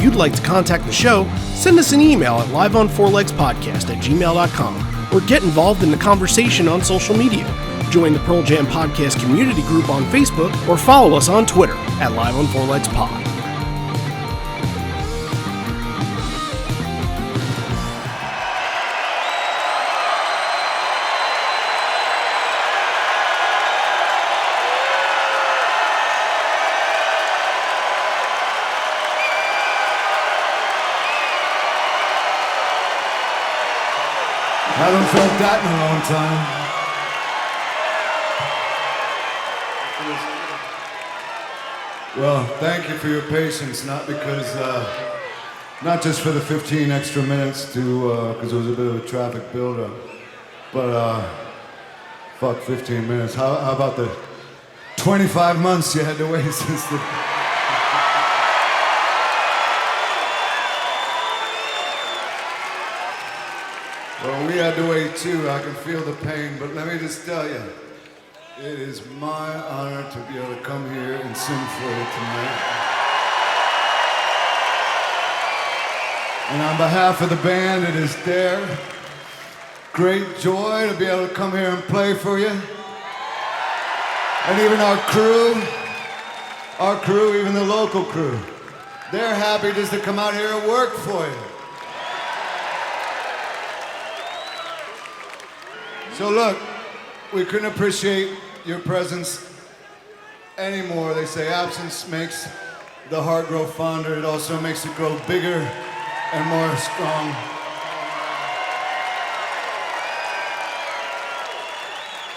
you'd like to contact the show, send us an email at liveonfourlegspodcast@gmail.com or get involved in the conversation on social media. Join the Pearl Jam Podcast community group on Facebook or follow us on Twitter at liveonfourlegspod. Haven't felt that in a long time. Well, thank you for your patience, not just for the 15 extra minutes because there was a bit of a traffic buildup, but fuck 15 minutes. How about the 25 months you had to wait since the... Well, we had to wait too. I can feel the pain, but let me just tell you, it is my honor to be able to come here and sing for you tonight. And on behalf of the band, it is their great joy to be able to come here and play for you. And even our crew, even the local crew, they're happy just to come out here and work for you. So look, we couldn't appreciate your presence anymore. They say absence makes the heart grow fonder. It also makes it grow bigger and more strong.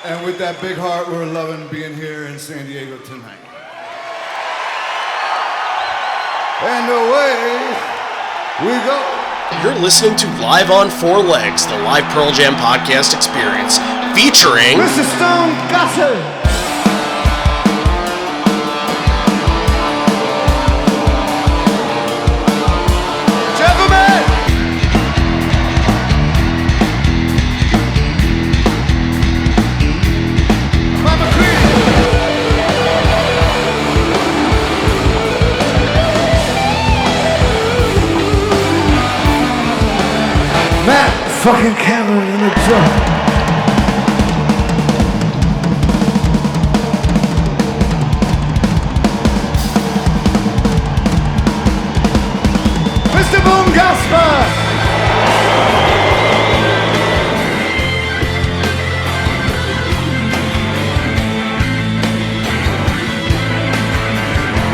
And with that big heart, we're loving being here in San Diego tonight. And away we go. You're listening to Live on Four Legs, the live Pearl Jam podcast experience, featuring Mr. Stone Gossard. Gentlemen! Mama Queen! Matt fucking Cameron in the drum. Mr. Boom Gasper.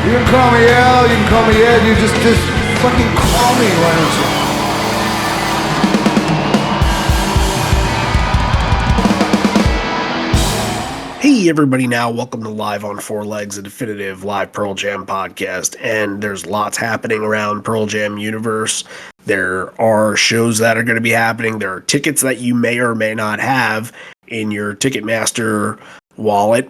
You can call me Al, you can call me Ed, you just fucking call me, why don't you? Hey everybody now, welcome to Live on Four Legs, a definitive live Pearl Jam podcast, and there's lots happening around Pearl Jam universe. There are shows that are going to be happening, there are tickets that you may or may not have in your Ticketmaster wallet,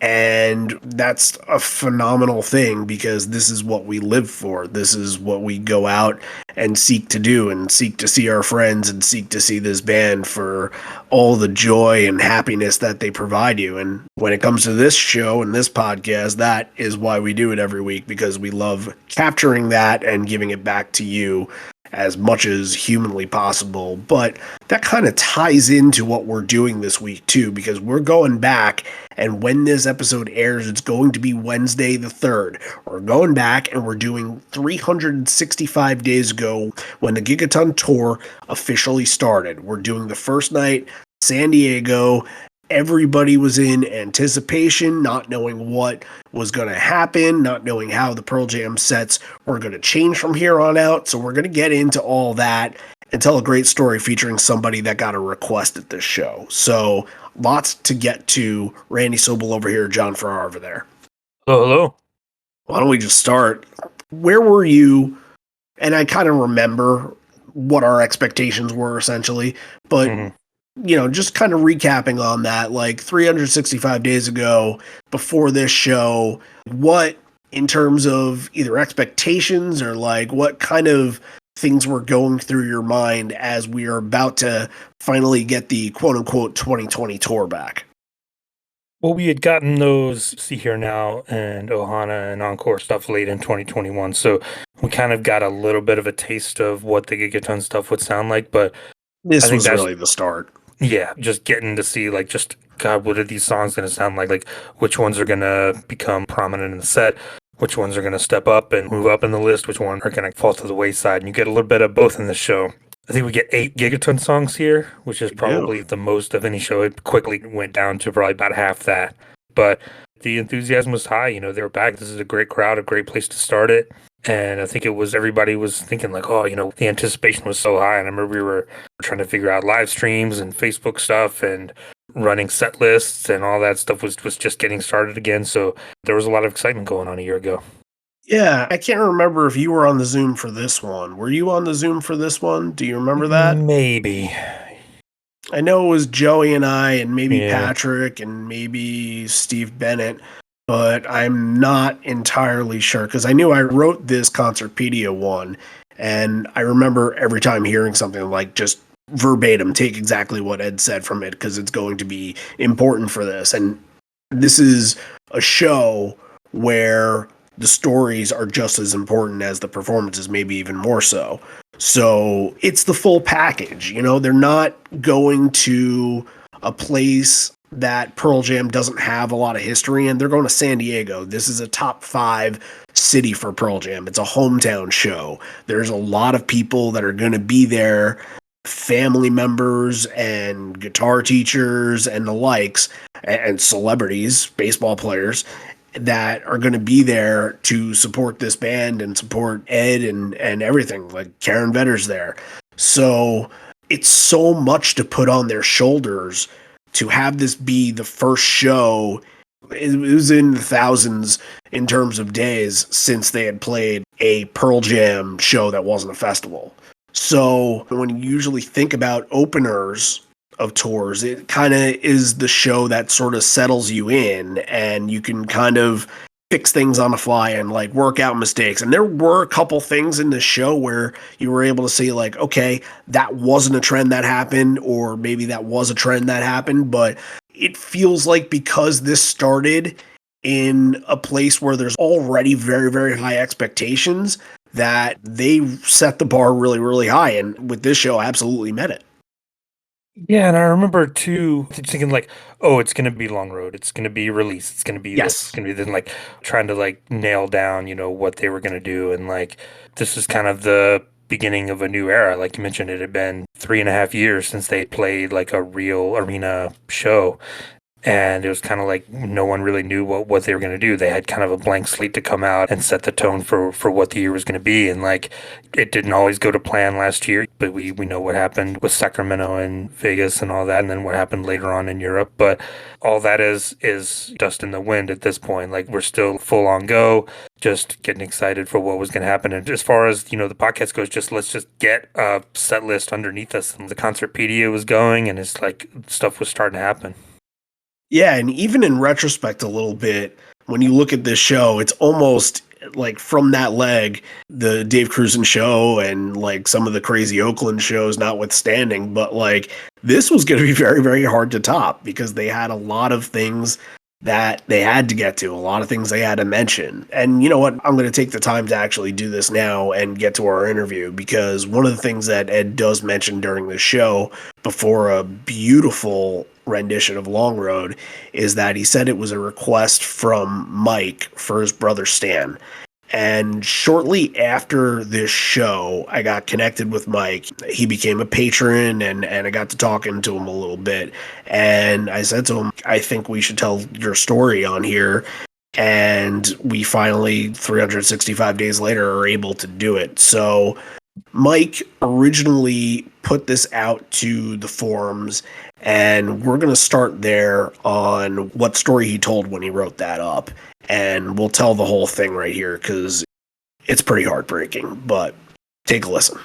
and that's a phenomenal thing because this is what we live for. This is what we go out and seek to do and seek to see our friends and seek to see this band for all the joy and happiness that they provide you. And when it comes to this show and this podcast, that is why we do it every week, because we love capturing that and giving it back to you as much as humanly possible. But that kind of ties into what we're doing this week too, because we're going back, and when this episode airs, it's going to be Wednesday the 3rd. We're going back and we're doing 365 days ago when the Gigaton tour officially started. We're doing the first night, San Diego. Everybody was in anticipation, not knowing what was going to happen, not knowing how the Pearl Jam sets were going to change from here on out. So we're going to get into all that and tell a great story featuring somebody that got a request at this show. So lots to get to. Randy Sobel over here, John Farrar over there. Hello. Why don't we just start? Where were you? And I kind of remember what our expectations were essentially, but you know, just kind of recapping on that, like 365 days ago, before this show, what, in terms of either expectations or like what kind of things were going through your mind as we are about to finally get the quote-unquote 2020 tour back? Well, we had gotten those See Here Now and Ohana and Encore stuff late in 2021, so we kind of got a little bit of a taste of what the Gigaton stuff would sound like, but I This think was that's really the start. yeah, just getting to see like just God, what are these songs going to sound like? Like which ones are going to become prominent in the set? Which ones are going to step up and move up in the list? Which ones are going to fall to the wayside? And you get a little bit of both in the show. I think we get 8 Gigaton songs here, which is We do. probably the most of any show. It quickly went down to probably about half that. But the enthusiasm was high. You know, they were back. This is a great crowd, a great place to start it. And I think it was everybody was thinking like, oh, you know, the anticipation was so high. And I remember we were trying to figure out live streams and Facebook stuff and running set lists and all that stuff was just getting started again. So there was a lot of excitement going on a year ago. Yeah, I can't remember if you were on the Zoom for this one. Were you on the Zoom for this one? Do you remember that? Maybe. I know it was Joey and I, and maybe Yeah. Patrick, and maybe Steve Bennett, but I'm not entirely sure because I knew I wrote this Concertpedia one, and I remember every time hearing something like just verbatim, take exactly what Ed said from it because it's going to be important for this. And this is a show where the stories are just as important as the performances, maybe even more so. So it's the full package. You know, they're not going to a place that Pearl Jam doesn't have a lot of history in. They're going to San Diego. This is a top 5 city for Pearl Jam. It's a hometown show. There's a lot of people that are going to be there, family members and guitar teachers and the likes, and celebrities, baseball players that are going to be there to support this band and support Ed and everything. Like Karen Vetter's there. So it's so much to put on their shoulders to have this be the first show. It was in the thousands in terms of days since they had played a Pearl Jam show that wasn't a festival. So when you usually think about openers of tours, it kind of is the show that sort of settles you in and you can kind of fix things on the fly and like work out mistakes. And there were a couple things in the show where you were able to see like, okay, that wasn't a trend that happened, or maybe that was a trend that happened, but it feels like because this started in a place where there's already very, very high expectations, that they set the bar really, really high. And with this show, absolutely met it. Yeah, and I remember too thinking like, oh, it's gonna be Long Road, it's gonna be released, it's gonna be this, it's Yes. gonna be then like trying to like nail down, you know, what they were gonna do, and like this is kind of the beginning of a new era. Like you mentioned, it had been 3.5 years since they played like a real arena show. And it was kind of like no one really knew what they were going to do. They had kind of a blank slate to come out and set the tone for what the year was going to be. And like it didn't always go to plan last year, but we know what happened with Sacramento and Vegas and all that, and then what happened later on in Europe. But all that is dust in the wind at this point. Like we're still full on go, just getting excited for what was going to happen. And as far as the podcast goes, just let's just get a set list underneath us. And the Concertpedia was going, and it's like stuff was starting to happen. Yeah, and even in retrospect a little bit, when you look at this show, it's almost like from that leg, the Dave Cruzen show and like some of the crazy Oakland shows notwithstanding, but like this was going to be very, very hard to top because they had a lot of things that they had to get to, a lot of things they had to mention. And you know what? I'm going to take the time to actually do this now and get to our interview because one of the things that Ed does mention during the show before a beautiful rendition of Long Road is that he said it was a request from Mike for his brother Stan. And shortly after this show, I got connected with Mike. He became a patron, and I got to talking to him a little bit. And I said to him, I think we should tell your story on here. And we finally, 365 days later, are able to do it. So Mike originally put this out to the forums, and we're going to start there on what story he told when he wrote that up. And we'll tell the whole thing right here because it's pretty heartbreaking, but take a listen.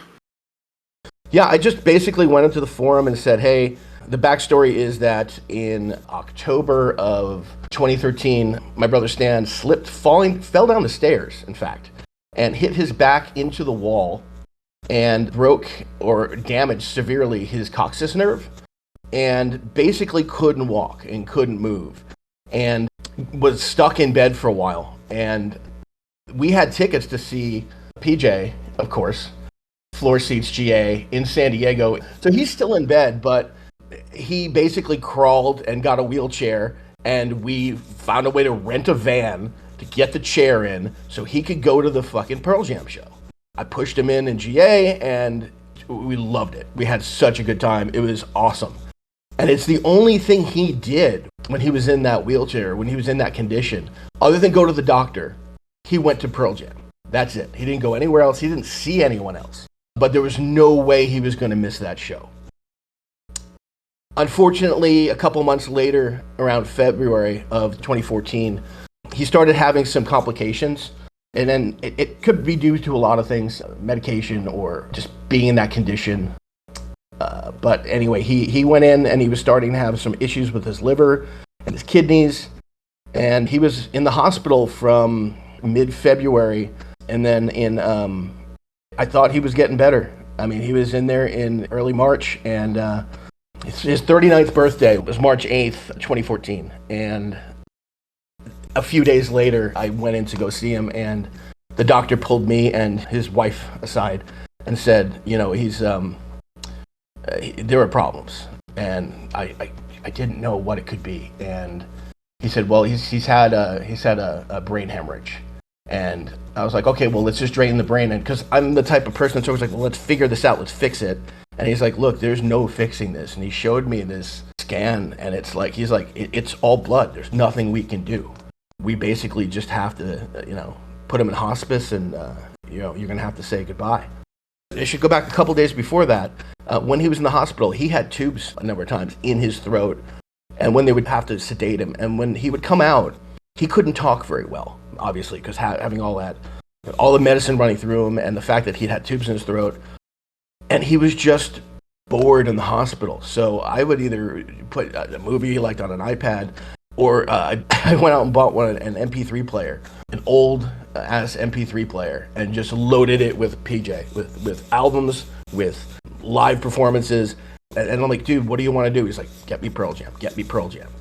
Yeah, I just basically went into the forum and said, hey, the backstory is that in October of 2013, my brother Stan fell down the stairs, in fact, and hit his back into the wall and broke or damaged severely his coccyx nerve and basically couldn't walk and couldn't move and was stuck in bed for a while. And we had tickets to see PJ, of course, floor seats GA in San Diego. So he's still in bed, but he basically crawled and got a wheelchair, and we found a way to rent a van to get the chair in so he could go to the fucking Pearl Jam show. I pushed him in GA, and we loved it. We had such a good time. It was awesome. And it's the only thing he did when he was in that wheelchair, when he was in that condition, other than go to the doctor. He went to Pearl Jam. That's it. He didn't go anywhere else. He didn't see anyone else. But there was no way he was going to miss that show. Unfortunately, a couple months later, around February of 2014, he started having some complications. And then it could be due to a lot of things, medication or just being in that condition. But anyway, he went in and he was starting to have some issues with his liver and his kidneys. And he was in the hospital from mid-February. And then I thought he was getting better. I mean, he was in there in early March, and his 39th birthday was March 8th, 2014. And a few days later, I went in to go see him, and the doctor pulled me and his wife aside and said, you know, there are problems. And I didn't know what it could be. And he said, well, he's had a brain hemorrhage. And I was like, okay, well, let's just drain the brain. And because I'm the type of person that's always like, well, let's figure this out. Let's fix it. And he's like, look, there's no fixing this. And he showed me this scan, and it's like, he's like, it's all blood. There's nothing we can do. We basically just have to, put him in hospice, and, you're going to have to say goodbye. I should go back a couple days before that. When he was in the hospital, he had tubes a number of times in his throat. And when they would have to sedate him, and when he would come out, he couldn't talk very well, obviously, because having all the medicine running through him, and the fact that he'd had tubes in his throat, and he was just bored in the hospital. So I would either put a movie he liked on an iPad, or I went out and bought an MP3 player, an old ass MP3 player, and just loaded it with PJ, with albums, with live performances. And I'm like, dude, what do you want to do? He's like, get me Pearl Jam.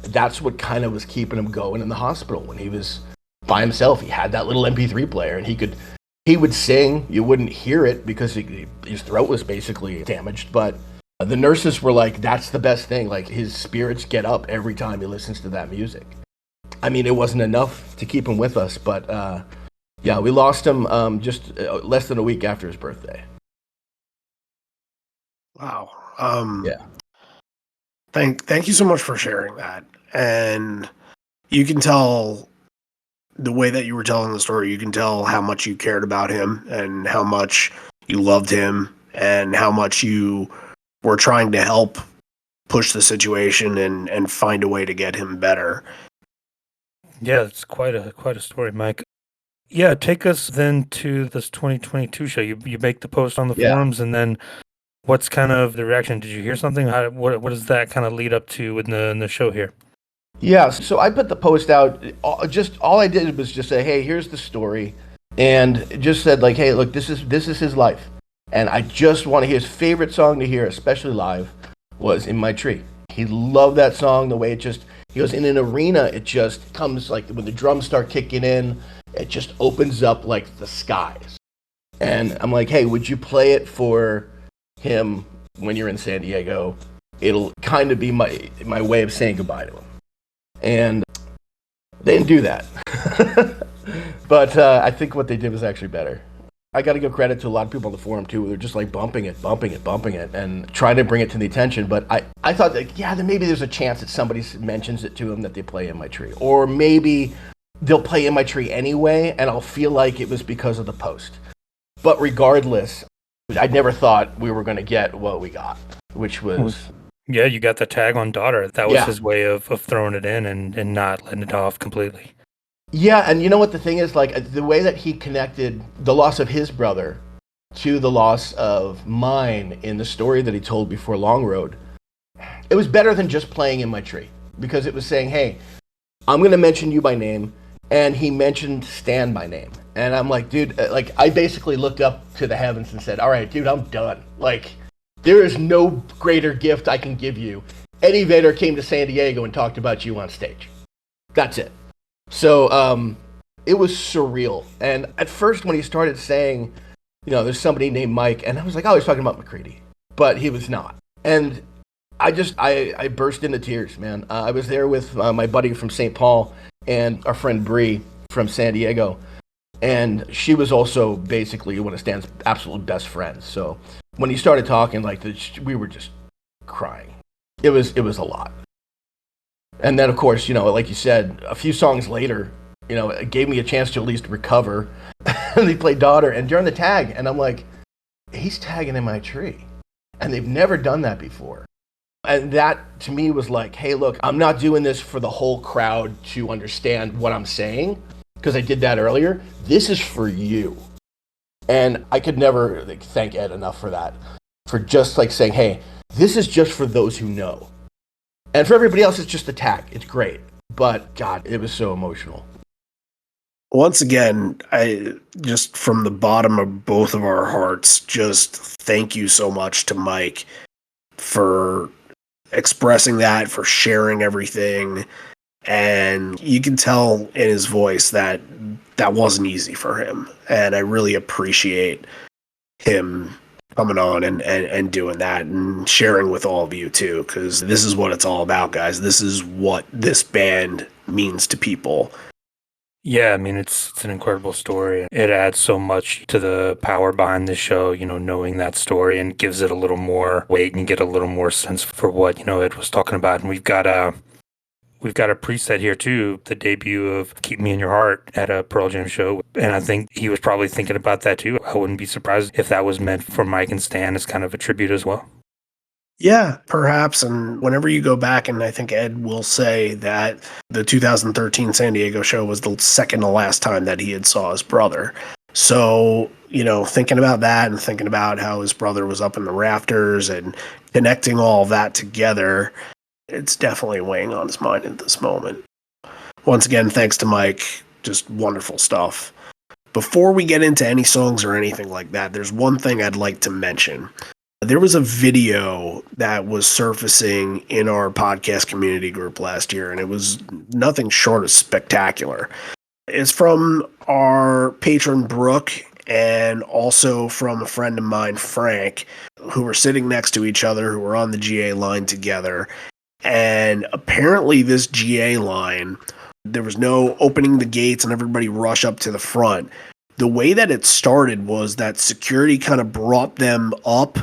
That's what kind of was keeping him going in the hospital when he was by himself. He had that little MP3 player, and he would sing. You wouldn't hear it because his throat was basically damaged. But the nurses were like, that's the best thing. Like, his spirits get up every time he listens to that music. I mean, it wasn't enough to keep him with us, but yeah, we lost him just less than a week after his birthday. Wow. Yeah. Thank you so much for sharing that. And you can tell the way that you were telling the story, you can tell how much you cared about him and how much you loved him and how much you were trying to help push the situation and find a way to get him better. Yeah, it's quite a story, Mike. Yeah, take us then to this 2022 show. You make the post on the forums, and then what's kind of the reaction? Did you hear something? What does that kind of lead up to in the show here? Yeah, so I put the post out. All I did was just say, hey, here's the story, and just said like, hey, look, this is his life, and I just want to hear his favorite song to hear, especially live, was "In My Tree." He loved that song. The way he goes in an arena, it just comes like when the drums start kicking in, it just opens up like the skies. And I'm like, hey, would you play it for him when you're in San Diego? It'll kind of be my way of saying goodbye to him. And they didn't do that. But I think what they did was actually better. I got to give credit to a lot of people on the forum too. They're just like bumping it, and trying to bring it to the attention. But I thought that, yeah, then maybe there's a chance that somebody mentions it to him that they play "In My Tree," or maybe they'll play "In My Tree" anyway, and I'll feel like it was because of the post. But regardless, I never thought we were going to get what we got, which was... Yeah, you got the tag on daughter. That was his way of throwing it in and not letting it off completely. Yeah, and you know what the thing is? Like, the way that he connected the loss of his brother to the loss of mine in the story that he told before Long Road, it was better than just playing "In My Tree," because it was saying, hey, I'm going to mention you by name, and he mentioned Stan by name. And I'm like, dude, like, I basically looked up to the heavens and said, all right, dude, I'm done. Like, there is no greater gift I can give you. Eddie Vedder came to San Diego and talked about you on stage. That's it. So it was surreal. And at first when he started saying there's somebody named Mike. And I was like, oh, he's talking about McCready. But he was not. And I burst into tears, man. I was there with my buddy from St. Paul and our friend Bree from San Diego. And she was also basically one of Stan's absolute best friends. So when he started talking like this, we were just crying. It was a lot. And then, of course, like you said, a few songs later, it gave me a chance to at least recover. And they played Daughter, and during the tag, and I'm like, he's tagging in my tree. And they've never done that before. And that, to me, was like, hey, look, I'm not doing this for the whole crowd to understand what I'm saying, because I did that earlier. This is for you. And I could never thank Ed enough for that, for just saying, hey, this is just for those who know. And for everybody else, it's just a tag. It's great. But, God, it was so emotional. Once again, I just from the bottom of both of our hearts, just thank you so much to Mike for expressing that, for sharing everything. And you can tell in his voice that wasn't easy for him. And I really appreciate him coming on and doing that and sharing with all of you too, because this is what it's all about, guys. This is what this band means to people. Yeah, I mean, it's an incredible story. It adds so much to the power behind the show, knowing that story, and gives it a little more weight and get a little more sense for what, Ed was talking about. And we've got a preset here too, the debut of Keep Me in Your Heart at a Pearl Jam show. And I think he was probably thinking about that too. I wouldn't be surprised if that was meant for Mike and Stan as kind of a tribute as well. Yeah, perhaps. And whenever you go back, and I think Ed will say that the 2013 San Diego show was the second to last time that he had saw his brother. So, thinking about that and thinking about how his brother was up in the rafters and connecting all that together, it's definitely weighing on his mind at this moment. Once again, thanks to Mike. Just wonderful stuff. Before we get into any songs or anything like that, there's one thing I'd like to mention. There was a video that was surfacing in our podcast community group last year, and it was nothing short of spectacular. It's from our patron Brooke, and also from a friend of mine, Frank, who were sitting next to each other, who were on the GA line together. And apparently this GA line, there was no opening the gates and everybody rush up to the front. The way that it started was that security kind of brought them up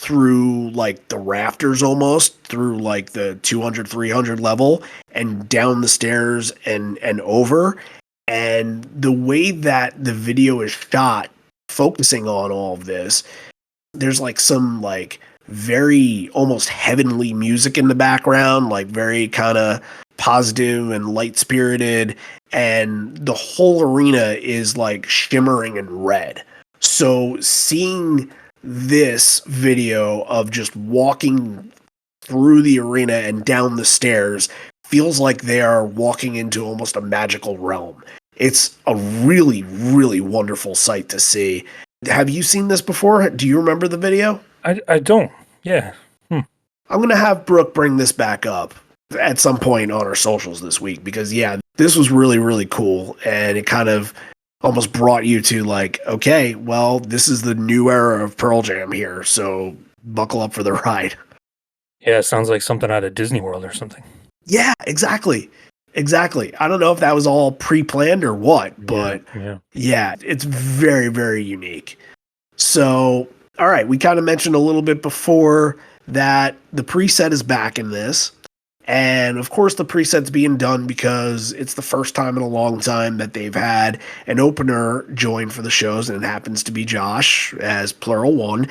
through the rafters, almost through the 200, 300 level, and down the stairs and over. And the way that the video is shot, focusing on all of this, there's some very almost heavenly music in the background, very kind of positive and light spirited, and the whole arena is shimmering in red. So seeing this video of just walking through the arena and down the stairs feels like they are walking into almost a magical realm. It's a really, really wonderful sight to see. Have you seen this before? Do you remember the video? I don't. Yeah. I'm going to have Brooke bring this back up at some point on our socials this week, because this was really, really cool. And it kind of almost brought you to okay, well, this is the new era of Pearl Jam here, so buckle up for the ride. Yeah, it sounds like something out of Disney World or something. Yeah, exactly. I don't know if that was all pre-planned or what, but yeah, it's very, very unique. So, all right, we kind of mentioned a little bit before that the preset is back in this. And of course, the preset's being done because it's the first time in a long time that they've had an opener join for the shows, and it happens to be Josh as Plural One.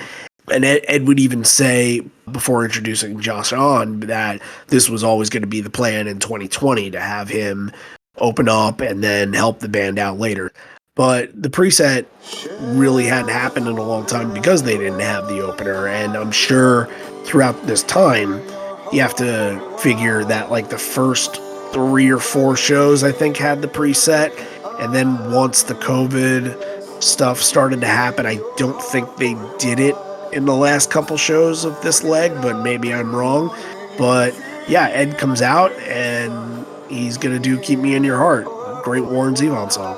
And Ed would even say, before introducing Josh on, that this was always going to be the plan in 2020 to have him open up and then help the band out later. But the preset really hadn't happened in a long time because they didn't have the opener. And I'm sure throughout this time, you have to figure that the first 3 or 4 shows, I think, had the preset. And then once the COVID stuff started to happen, I don't think they did it in the last couple shows of this leg, but maybe I'm wrong. But yeah, Ed comes out and he's going to do Keep Me in Your Heart. Great Warren Zevon song.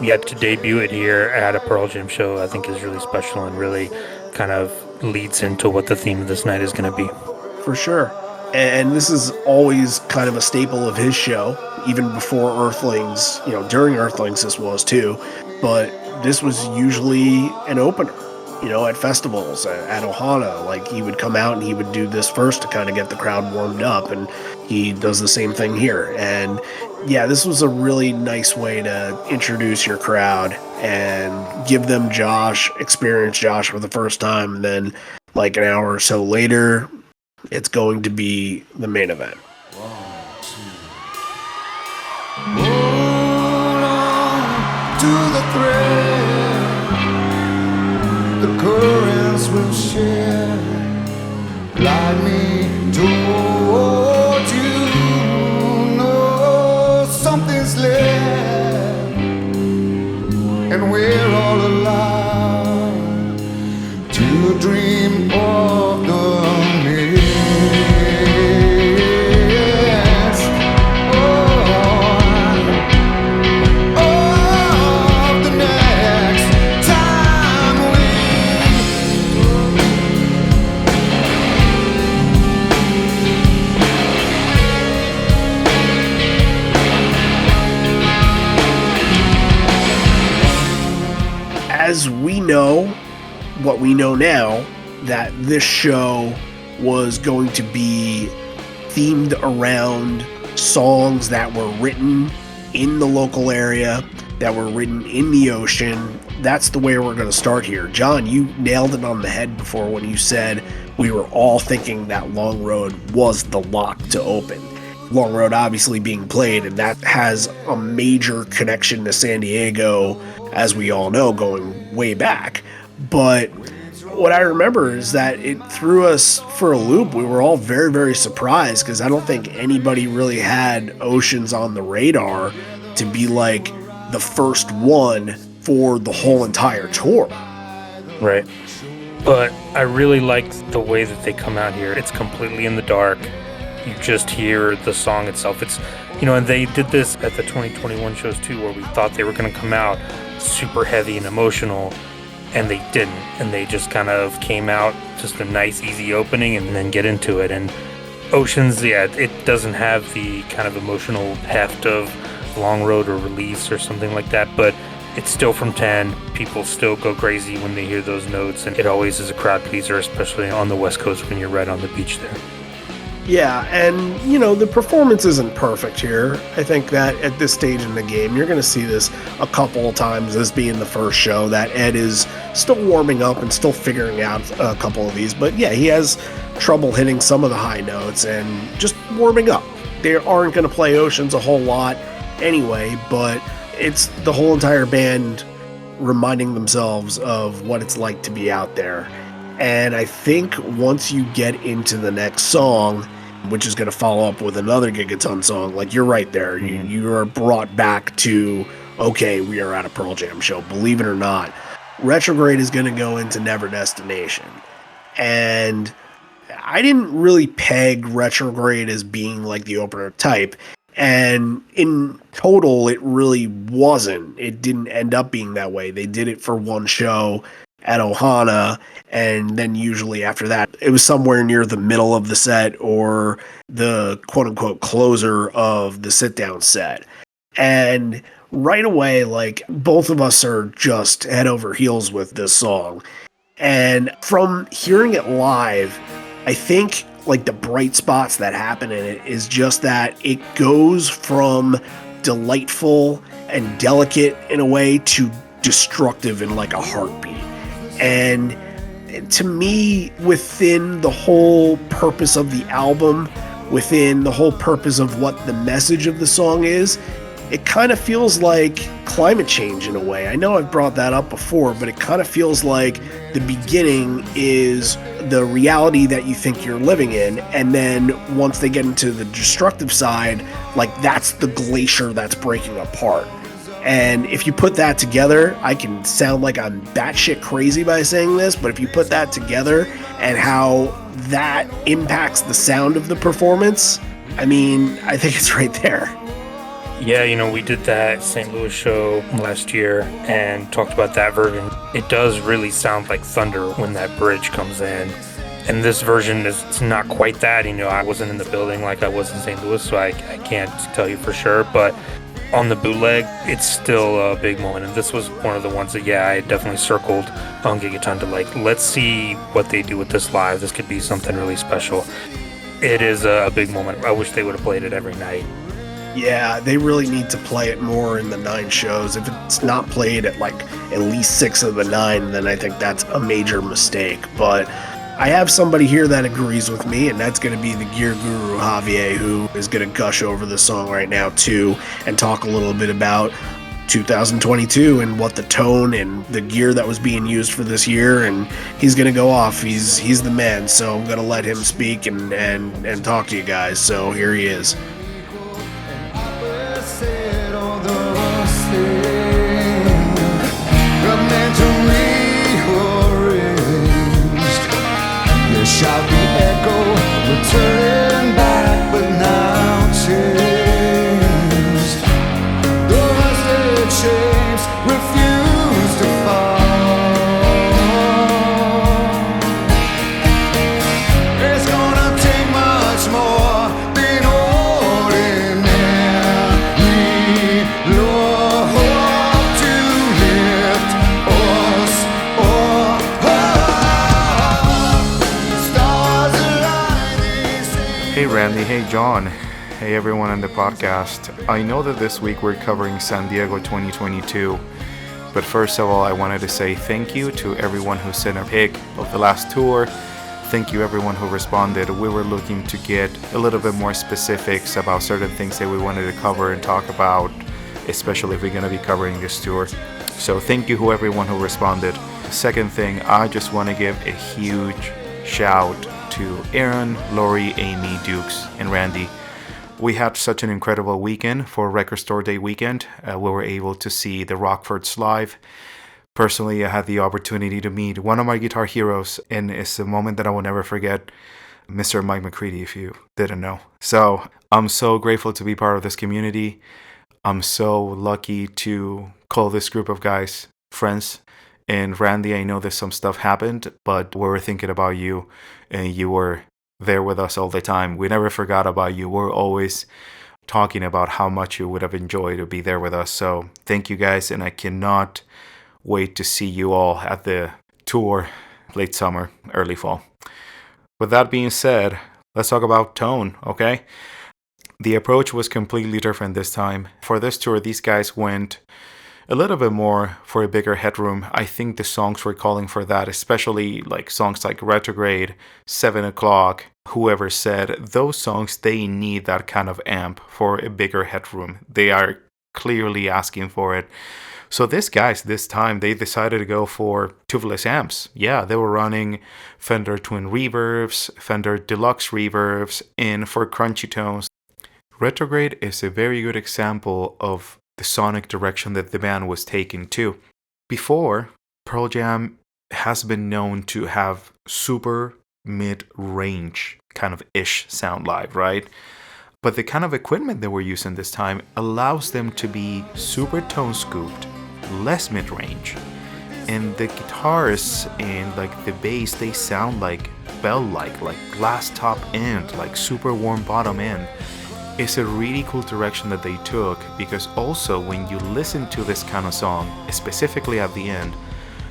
yet to debut it here at a Pearl Jam show, I think is really special and really kind of leads into what the theme of this night is going to be. For sure. And this is always kind of a staple of his show, even before Earthlings, during Earthlings this was too, but this was usually an opener, at festivals, at Ohana. Like, he would come out and he would do this first to kind of get the crowd warmed up, and he does the same thing here. And yeah, this was a really nice way to introduce your crowd and give them experience Josh for the first time, and then like an hour or so later, it's going to be the main event. Hold on to the thread, the currents will share, glide me toward you. No, something's left, and we're all alive to dream of the as we know what we know now, that this show was going to be themed around songs that were written in the local area, that were written in the ocean. That's the way we're going to start here. John, you nailed it on the head before when you said we were all thinking that Long Road was the lock to open. Long Road obviously being played, and that has a major connection to San Diego, as we all know, going way back. But what I remember is that it threw us for a loop. We were all very, very surprised, because I don't think anybody really had Oceans on the radar to be like the first one for the whole entire tour. Right. But I really like the way that they come out here. It's completely in the dark. You just hear the song itself. It's, and they did this at the 2021 shows too, where we thought they were going to come out super heavy and emotional, and they didn't. And they just kind of came out just a nice, easy opening and then get into it. And Oceans, yeah, it doesn't have the kind of emotional heft of Long Road or Release or something like that, but it's still from 10. People still go crazy when they hear those notes, and it always is a crowd pleaser, especially on the West Coast when you're right on the beach there. Yeah, and, the performance isn't perfect here. I think that at this stage in the game, you're going to see this a couple of times, this being the first show, that Ed is still warming up and still figuring out a couple of these. But yeah, he has trouble hitting some of the high notes and just warming up. They aren't going to play Oceans a whole lot anyway, but it's the whole entire band reminding themselves of what it's like to be out there. And I think once you get into the next song, which is going to follow up with another Gigaton song, like, you're right there. Mm-hmm. You are brought back to, okay, we are at a Pearl Jam show. Believe it or not, Retrograde is going to go into Never Destination. And I didn't really peg Retrograde as being like the opener type. And in total, it really wasn't. It didn't end up being that way. They did it for one show at Ohana, and then usually after that, it was somewhere near the middle of the set or the quote-unquote closer of the sit-down set. And right away, like, both of us are just head over heels with this song. And from hearing it live, I think, like, the bright spots that happen in it is just that it goes from delightful and delicate in a way to destructive in like a heartbeat. And to me, within the whole purpose of the album, within the whole purpose of what the message of the song is, it kind of feels like climate change in a way. I know I've brought that up before, but it kind of feels like the beginning is the reality that you think you're living in, and then once they get into the destructive side, like, that's the glacier that's breaking apart. And if you put that together, I can sound like I'm batshit crazy by saying this, but if you put that together and how that impacts the sound of the performance, I mean, I think it's right there. Yeah, we did that St. Louis show last year and talked about that version. It does really sound like thunder when that bridge comes in. And this version is it's not quite that. I wasn't in the building like I was in St. Louis, so I can't tell you for sure. But on the bootleg, it's still a big moment. And this was one of the ones that, I definitely circled on Gigaton to let's see what they do with this live. This could be something really special. It is a big moment. I wish they would have played it every night. Yeah, they really need to play it more in the 9 shows. If it's not played at at least 6 of the 9, then I think that's a major mistake. But I have somebody here that agrees with me, and that's going to be the gear guru Javier, who is going to gush over the song right now too and talk a little bit about 2022 and what the tone and the gear that was being used for this year, and he's going to go off. He's the man, so I'm going to let him speak and talk to you guys. So here he is. Shall be echo, returning back, but now changed. The rusted shapes refuse to fall. It's gonna take much more than ordinary love to lift us up. Hey Randy, hey John, hey everyone on the podcast. I know that this week we're covering San Diego 2022, but first of all I wanted to say thank you to everyone who sent a pic of the last tour. Thank you everyone who responded. We were looking to get a little bit more specifics about certain things that we wanted to cover and talk about, especially if we're going to be covering this tour. So thank you to everyone who responded. Second thing, I just want to give a huge shout to Aaron, Lori, Amy, Dukes, and Randy. We had such an incredible weekend for Record Store Day weekend. We were able to see the Rockfords live. Personally, I had the opportunity to meet one of my guitar heroes, and it's a moment that I will never forget, Mr. Mike McCready, if you didn't know. So I'm so grateful to be part of this community. I'm so lucky to call this group of guys friends. And Randy, I know that some stuff happened, but we were thinking about you, and you were there with us all the time. We never forgot about you. We're always talking about how much you would have enjoyed to be there with us. So thank you guys, and I cannot wait to see you all at the tour late summer, early fall. With that being said, let's talk about tone, okay? The approach was completely different this time. For this tour, these guys went a little bit more for a bigger headroom. I think the songs were calling for that, especially like songs like Retrograde, 7 O'Clock, Whoever Said. Those songs, they need that kind of amp for a bigger headroom. They are clearly asking for it. So these guys, this time, they decided to go for tubeless amps. Yeah, they were running Fender Twin Reverbs, Fender Deluxe Reverbs, and for crunchy tones. Retrograde is a very good example of the sonic direction that the band was taking too. Before, Pearl Jam has been known to have super mid-range kind of ish sound live, right? But the kind of equipment they were using this time allows them to be super tone scooped, less mid-range. And the guitars and like the bass, they sound like bell-like glass top end, like super warm bottom end. It's a really cool direction that they took, because also when you listen to this kind of song, specifically at the end,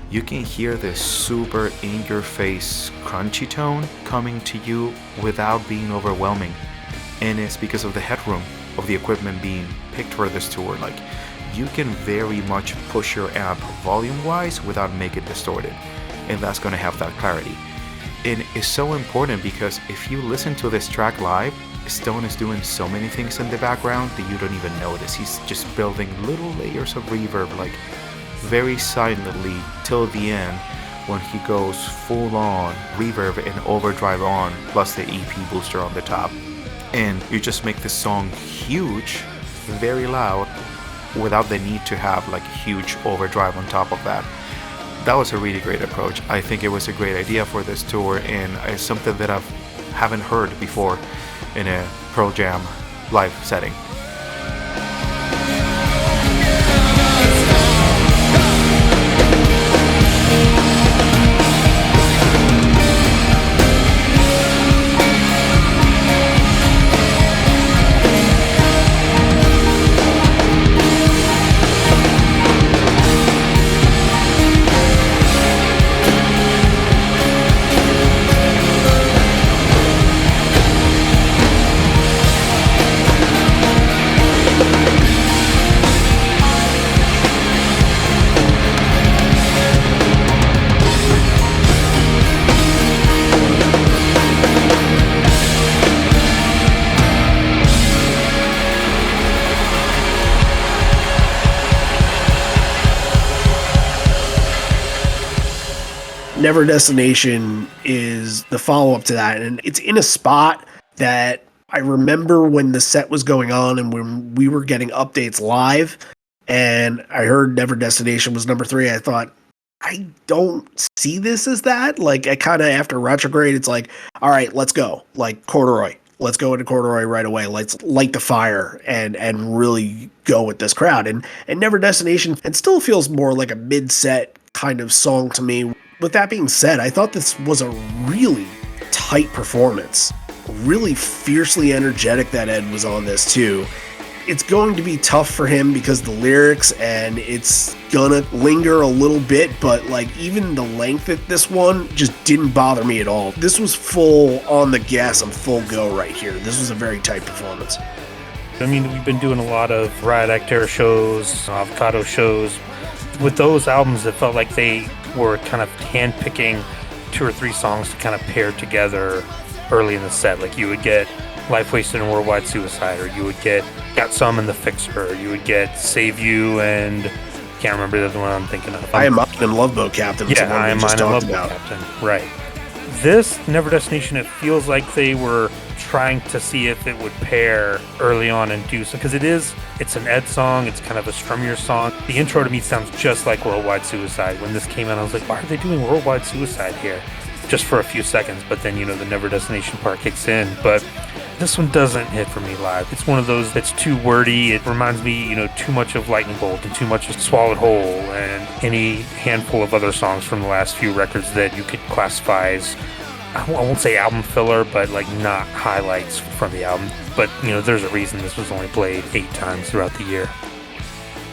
you can hear this super in-your-face crunchy tone coming to you without being overwhelming. And it's because of the headroom of the equipment being picked for this tour. Like, you can very much push your amp volume-wise without making it distorted, and that's going to have that clarity. And it's so important because if you listen to this track live, Stone is doing so many things in the background that you don't even notice. He's just building little layers of reverb, like very silently, till the end when he goes full on reverb and overdrive on, plus the EP booster on the top. And you just make the song huge, very loud, without the need to have like huge overdrive on top of that. That was a really great approach. I think it was a great idea for this tour, and it's something that I haven't heard before in a Pearl Jam live setting. Never Destination is the follow-up to that, and it's in a spot that I remember when the set was going on and when we were getting updates live, and I heard Never Destination was number 3. I thought, I don't see this as that. Like, I kind of, after Retrograde, it's like, all right, let's go. Like, Corduroy. Let's go into Corduroy right away. Let's light the fire and really go with this crowd. And Never Destination, it still feels more like a mid-set kind of song to me. With that being said, I thought this was a really tight performance. Really fiercely energetic that Ed was on this too. It's going to be tough for him because the lyrics, and it's gonna linger a little bit, but like even the length of this one just didn't bother me at all. This was full on the gas and full go right here. This was a very tight performance. I mean, we've been doing a lot of Riot Act era shows, Avocado shows. With those albums, it felt like they were kind of hand-picking 2 or 3 songs to kind of pair together early in the set. Like you would get Life Wasted and Worldwide Suicide, or you would get Got Some and The Fixer, or you would get Save You and can't remember the other one I'm thinking of. I Am Mine and Love Boat Captain. Yeah, I Am Mine and Love Boat Captain. Right. This Never Destination, it feels like they were trying to see if it would pair early on and do so, because it's an Ed song, it's kind of a strummier song. The intro to me sounds just like Worldwide Suicide. When this came out, I was like, why are they doing Worldwide Suicide here? Just for a few seconds, but then, the Never Destination part kicks in. But this one doesn't hit for me live. It's one of those that's too wordy. It reminds me, too much of Lightning Bolt and too much of Swallowed Whole and any handful of other songs from the last few records that you could classify as, I won't say album filler, but like not highlights from the album. But, there's a reason this was only played 8 times throughout the year.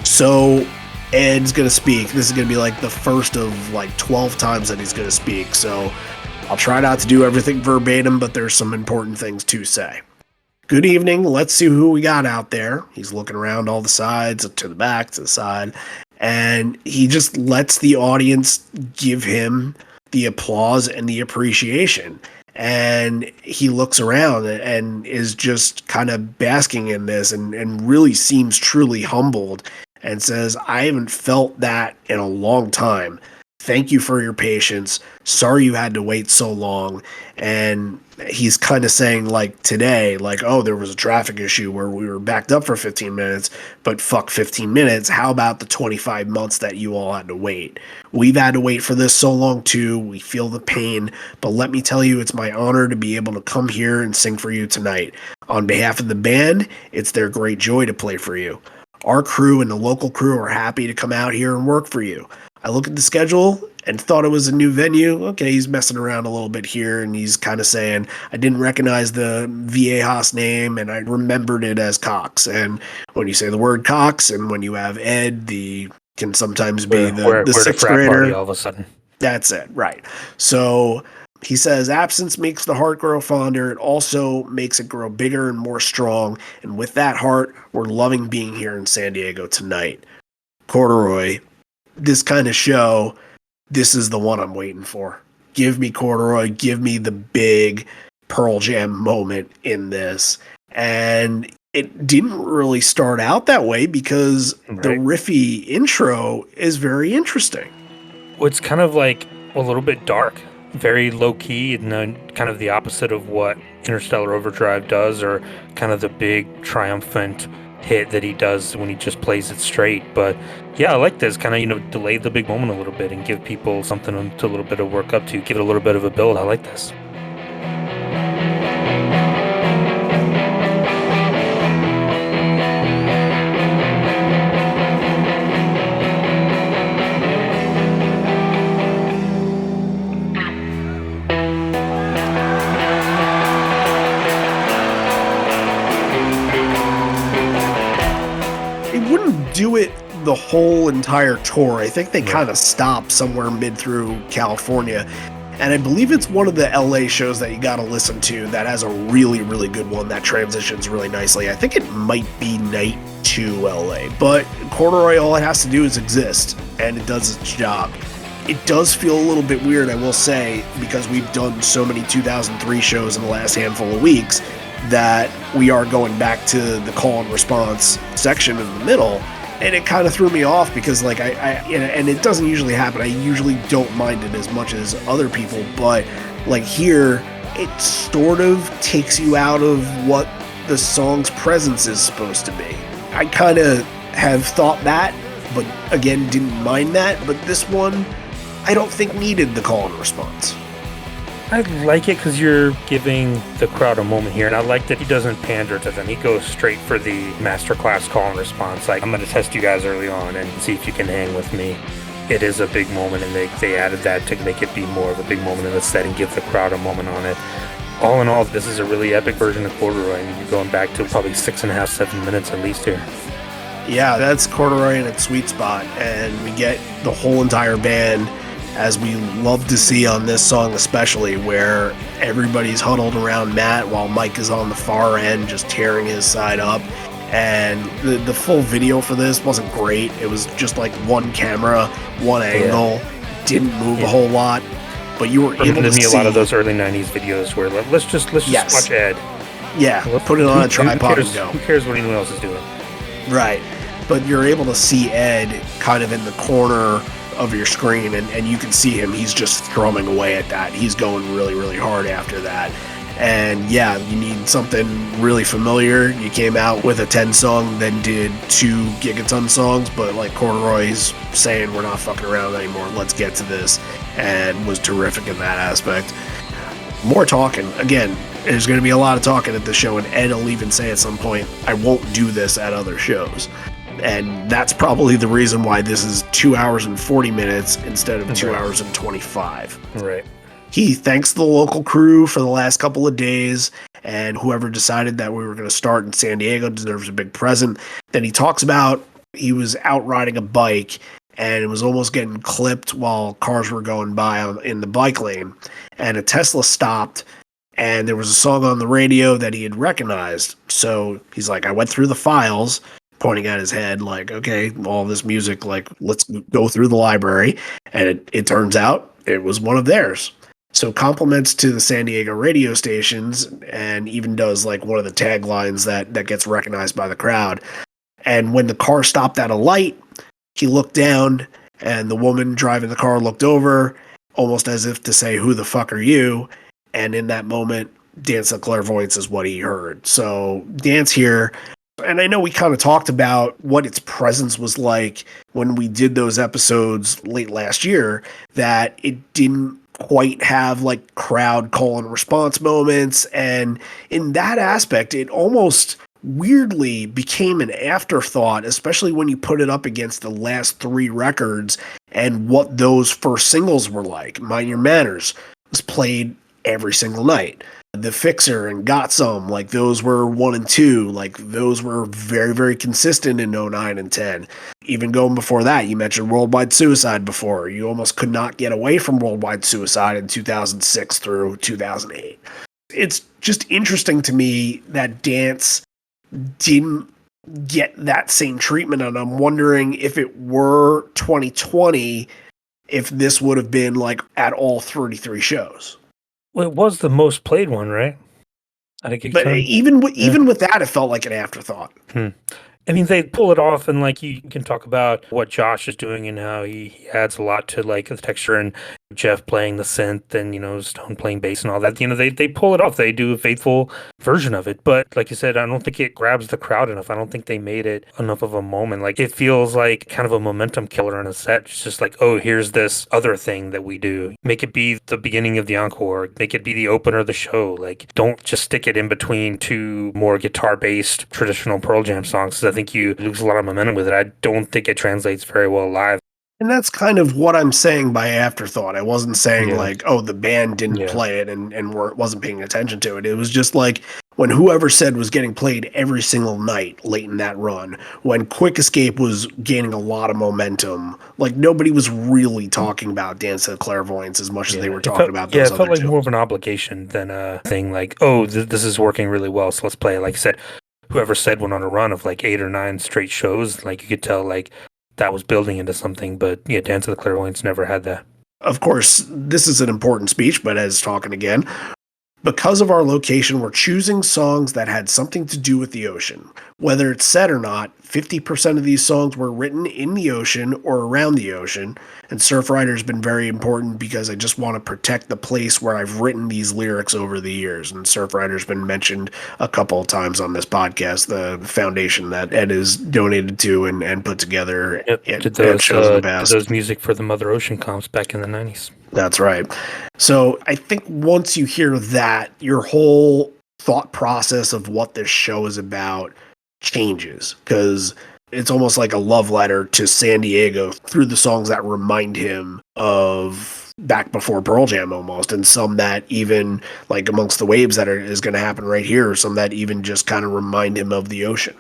So Ed's going to speak. This is going to be like the first of like 12 times that he's going to speak. So I'll try not to do everything verbatim, but there's some important things to say. Good evening. Let's see who we got out there. He's looking around all the sides, to the back, to the side, and he just lets the audience give him the applause and the appreciation. And he looks around and is just kind of basking in this and really seems truly humbled and says, I haven't felt that in a long time. Thank you for your patience. Sorry you had to wait so long. And he's kind of saying, like, today, like, oh, there was a traffic issue where we were backed up for 15 minutes, but fuck 15 minutes. How about the 25 months that you all had to wait? We've had to wait for this so long too. We feel the pain, but let me tell you, it's my honor to be able to come here and sing for you tonight. On behalf of the band, it's their great joy to play for you. Our crew and the local crew are happy to come out here and work for you. I look at the schedule and thought it was a new venue. Okay, he's messing around a little bit here, and he's kind of saying, I didn't recognize the Viejas name, and I remembered it as Cox. And when you say the word Cox, and when you have Ed, can sometimes be the sixth grader. All of a sudden. That's it, right. So he says, absence makes the heart grow fonder. It also makes it grow bigger and more strong. And with that heart, we're loving being here in San Diego tonight. Corduroy, this kind of show, this is the one I'm waiting for. Give me Corduroy. Give me the big Pearl Jam moment in this. And it didn't really start out that way because the riffy intro is very interesting. Well, it's kind of like a little bit dark, very low key, and then kind of the opposite of what Interstellar Overdrive does, or kind of the big triumphant hit that he does when he just plays it straight. But yeah, I like this kind of, delay the big moment a little bit and give people something to a little bit of work up to, give it a little bit of a build. I like this. Do it the whole entire tour. I think they kind of stopped somewhere mid through California, and I believe it's one of the LA shows that you got to listen to that has a really, really good one that transitions really nicely. I think it might be Night 2 LA, but Corduroy, all it has to do is exist, and it does its job. It does feel a little bit weird, I will say, because we've done so many 2003 shows in the last handful of weeks that we are going back to the call and response section in the middle. And it kind of threw me off because, like, and it doesn't usually happen. I usually don't mind it as much as other people, but like here, it sort of takes you out of what the song's presence is supposed to be. I kind of have thought that, but again, didn't mind that. But this one, I don't think needed the call and response. I like it because you're giving the crowd a moment here, and I like that he doesn't pander to them. He goes straight for the masterclass call and response. Like, I'm going to test you guys early on and see if you can hang with me. It is a big moment, and they added that to make it be more of a big moment in the set and give the crowd a moment on it. All in all, this is a really epic version of Corduroy. I mean, you're going back to probably 6.5, 7 minutes at least here. Yeah, that's Corduroy in its sweet spot, and we get the whole entire band, as we love to see on this song especially, where everybody's huddled around Matt while Mike is on the far end just tearing his side up. And the full video for this wasn't great. It was just like one camera, one angle, didn't move a whole lot, but you were able to see a lot of those early 90s videos where let's just watch Ed. Yeah, put it on a tripod and go. Who cares what anyone else is doing? Right. But you're able to see Ed kind of in the corner of your screen, and you can see him. He's just thrumming away at that. He's going really, really hard after that. And yeah, you need something really familiar. You came out with a 10 song, then did 2 Gigaton songs, but like Corduroy's saying, we're not fucking around anymore, let's get to this, and was terrific in that aspect. More talking. Again, there's going to be a lot of talking at the show, and Ed will even say at some point, I won't do this at other shows. And that's probably the reason why this is 2 hours and 40 minutes instead of 2 hours and 25. Right. He thanks the local crew for the last couple of days, and whoever decided that we were going to start in San Diego deserves a big present. Then he talks about he was out riding a bike, and it was almost getting clipped while cars were going by in the bike lane. And a Tesla stopped, and there was a song on the radio that he had recognized. So he's like, I went through the files, pointing at his head, like, okay, all this music, like, let's go through the library. And it turns out it was one of theirs. So compliments to the San Diego radio stations, and even does like one of the taglines that gets recognized by the crowd. And when the car stopped at a light, he looked down, and the woman driving the car looked over, almost as if to say, who the fuck are you? And in that moment, Dance of Clairvoyance is what he heard. So Dance here, and I know we kind of talked about what its presence was like when we did those episodes late last year, that it didn't quite have like crowd call and response moments. And in that aspect, it almost weirdly became an afterthought, especially when you put it up against the last 3 records and what those first singles were like. Mind Your Manners was played every single night. The Fixer and Got Some, like those were 1 and 2, like those were very, very consistent in 09 and 10. Even going before that, you mentioned Worldwide Suicide before. You almost could not get away from Worldwide Suicide in 2006 through 2008. It's just interesting to me that Dance didn't get that same treatment, and I'm wondering if it were 2020, if this would have been like at all 33 shows. Well, it was the most played one, right? I think. But even with that, it felt like an afterthought. I mean, they pull it off, and like you can talk about what Josh is doing and how he adds a lot to like the texture, and Jeff playing the synth, and Stone playing bass and all that. They pull it off. They do a faithful version of it. But like you said, I don't think it grabs the crowd enough. I don't think they made it enough of a moment. Like it feels like kind of a momentum killer in a set. It's just like, oh, here's this other thing that we do. Make it be the beginning of the encore. Make it be the opener of the show. Like don't just stick it in between 2 more guitar-based traditional Pearl Jam songs. Because I think you lose a lot of momentum with it. I don't think it translates very well live. And that's kind of what I'm saying by afterthought. I wasn't saying like, oh, the band didn't play it and wasn't paying attention to it. It was just like when Whoever Said was getting played every single night late in that run, when Quick Escape was gaining a lot of momentum, like nobody was really talking about Dance of Clairvoyance as much as they were talking about those other 2. Yeah, it felt like more of an obligation than a thing like, oh, this is working really well, so let's play it. Like I said, Whoever Said went on a run of like 8 or 9 straight shows. Like you could tell like that was building into something, but yeah, Dance of the Clairvoyance never had that. Of course, this is an important speech, but as talking again, Because of our location, we're choosing songs that had something to do with the ocean. Whether it's said or not, 50% of these songs were written in the ocean or around the ocean, and Surfrider has been very important because I just want to protect the place where I've written these lyrics over the years. And Surfrider's been mentioned a couple of times on this podcast, the foundation that Ed has donated to and put together Yep. at shows in the Did past. those music for the Mother Ocean comps back in the 90s. That's right. So I think once you hear that, your whole thought process of what this show is about changes, because it's almost like a love letter to San Diego through the songs that remind him of back before Pearl Jam almost, and some that even like Amongst the Waves that is going to happen right here, some that even just kind of remind him of the ocean.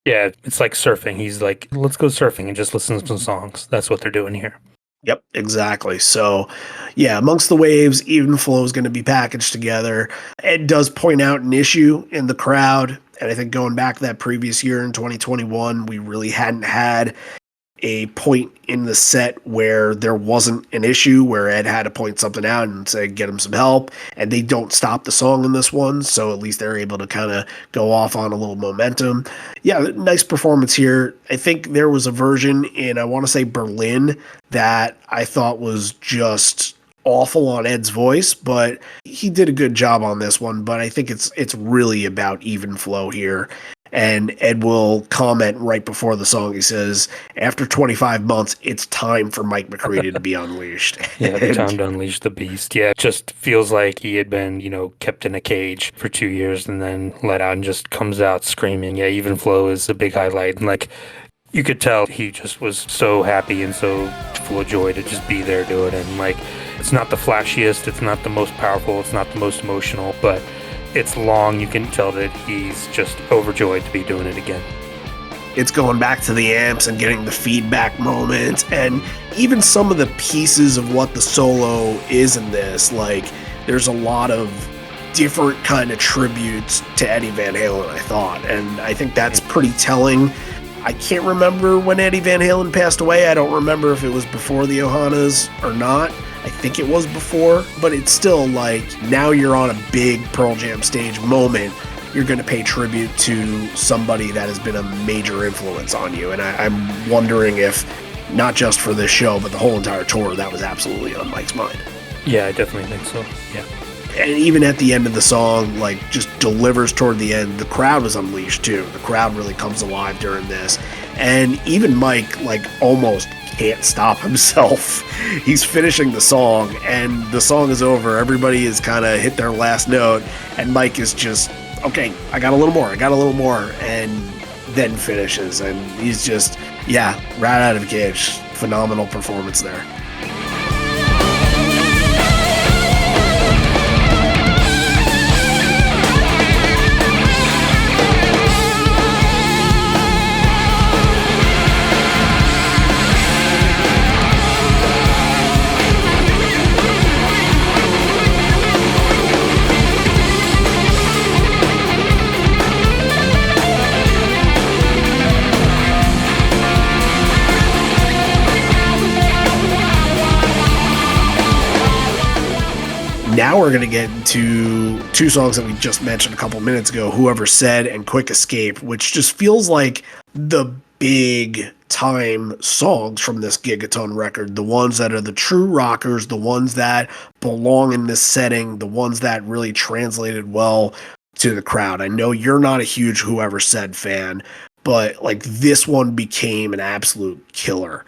Yeah, it's like surfing. He's like, let's go surfing and just listen to some songs. That's what they're doing here. Yep, exactly. So, yeah, Amongst the Waves, Even Flow is going to be packaged together. Ed does point out an issue in the crowd, and I think going back to that previous year in 2021, we really hadn't had a point in the set where there wasn't an issue, where Ed had to point something out and say, get him some help, and they don't stop the song in this one, so at least they're able to kind of go off on a little momentum. Yeah, nice performance here. I think there was a version in, I want to say Berlin, that I thought was just awful on Ed's voice, but he did a good job on this one. But I think it's really about even flow here. And Ed will comment right before the song. He says, after 25 months, it's time for Mike McCready to be unleashed. Yeah, time to unleash the beast. Yeah, it just feels like he had been, kept in a cage for 2 years and then let out and just comes out screaming. Yeah, Even Flow is a big highlight. And like, you could tell he just was so happy and so full of joy to just be there doing it. And like, it's not the flashiest, it's not the most powerful, it's not the most emotional, but it's long. You can tell that he's just overjoyed to be doing it again. It's going back to the amps and getting the feedback moments, and even some of the pieces of what the solo is in this. Like, there's a lot of different kind of tributes to Eddie Van Halen, I thought, and I think that's pretty telling. I can't remember when Eddie Van Halen passed away. I don't remember if it was before the Johannas or not. I think it was before, but it's still like, now you're on a big Pearl Jam stage moment. You're going to pay tribute to somebody that has been a major influence on you. And I'm wondering if, not just for this show, but the whole entire tour, that was absolutely on Mike's mind. Yeah, I definitely think so. Yeah. And even at the end of the song, like, just delivers toward the end. The crowd was unleashed too. The crowd really comes alive during this. And even Mike, like, almost can't stop himself. He's finishing the song and the song is over. Everybody has kind of hit their last note and Mike is just, okay, I got a little more, and then finishes. And he's just, yeah, right out of the cage. Phenomenal performance there. Now we're going to get into two songs that we just mentioned a couple minutes ago, Whoever Said and Quick Escape, which just feels like the big time songs from this Gigaton record, the ones that are the true rockers, the ones that belong in this setting, the ones that really translated well to the crowd. I know you're not a huge Whoever Said fan, but like, this one became an absolute killer.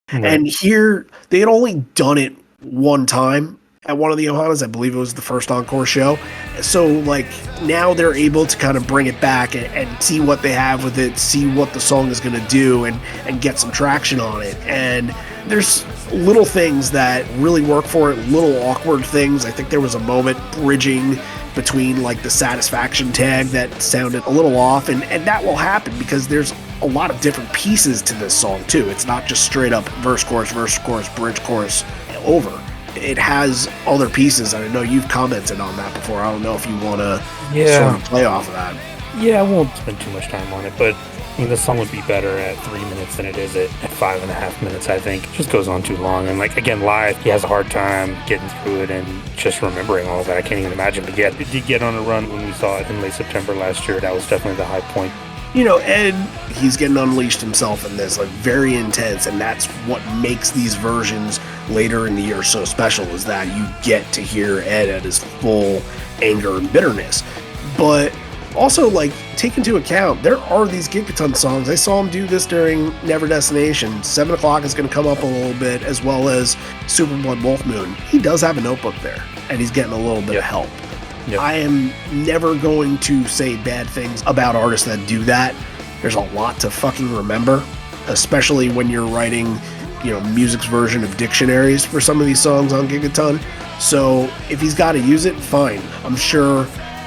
Mm-hmm. And here, they had only done it one time at one of the Johannas. I believe it was the first encore show. So like, now they're able to kind of bring it back and see what they have with it, see what the song is going to do, and get some traction on it. And there's little things that really work for it, little awkward things. I think there was a moment bridging between like the Satisfaction tag that sounded a little off, and that will happen because there's a lot of different pieces to this song too. It's not just straight up verse, chorus, bridge, chorus, over. It has other pieces, and I know you've commented on that before. I don't know if you want to sort of play off of that. Yeah, I won't spend too much time on it, but I mean, this song would be better at 3 minutes than it is at 5.5 minutes, I think. It just goes on too long. And like, again, live, he has a hard time getting through it and just remembering all of that. I can't even imagine. But yeah, it did get on a run when we saw it in late September last year. That was definitely the high point. You know, Ed, he's getting unleashed himself in this, like, very intense, and that's what makes these versions later in the year so special, is that you get to hear Ed at his full anger and bitterness. But also, like, take into account, there are these Gigaton songs. I saw him do this during Never Destination. 7 O'Clock is going to come up a little bit, as well as Super Blood Wolf Moon. He does have a notebook there, and he's getting a little bit of help. Yep. I am never going to say bad things about artists that do that. There's a lot to fucking remember, especially when you're writing, you know, music's version of dictionaries for some of these songs on Gigaton. So if he's got to use it, fine. I'm sure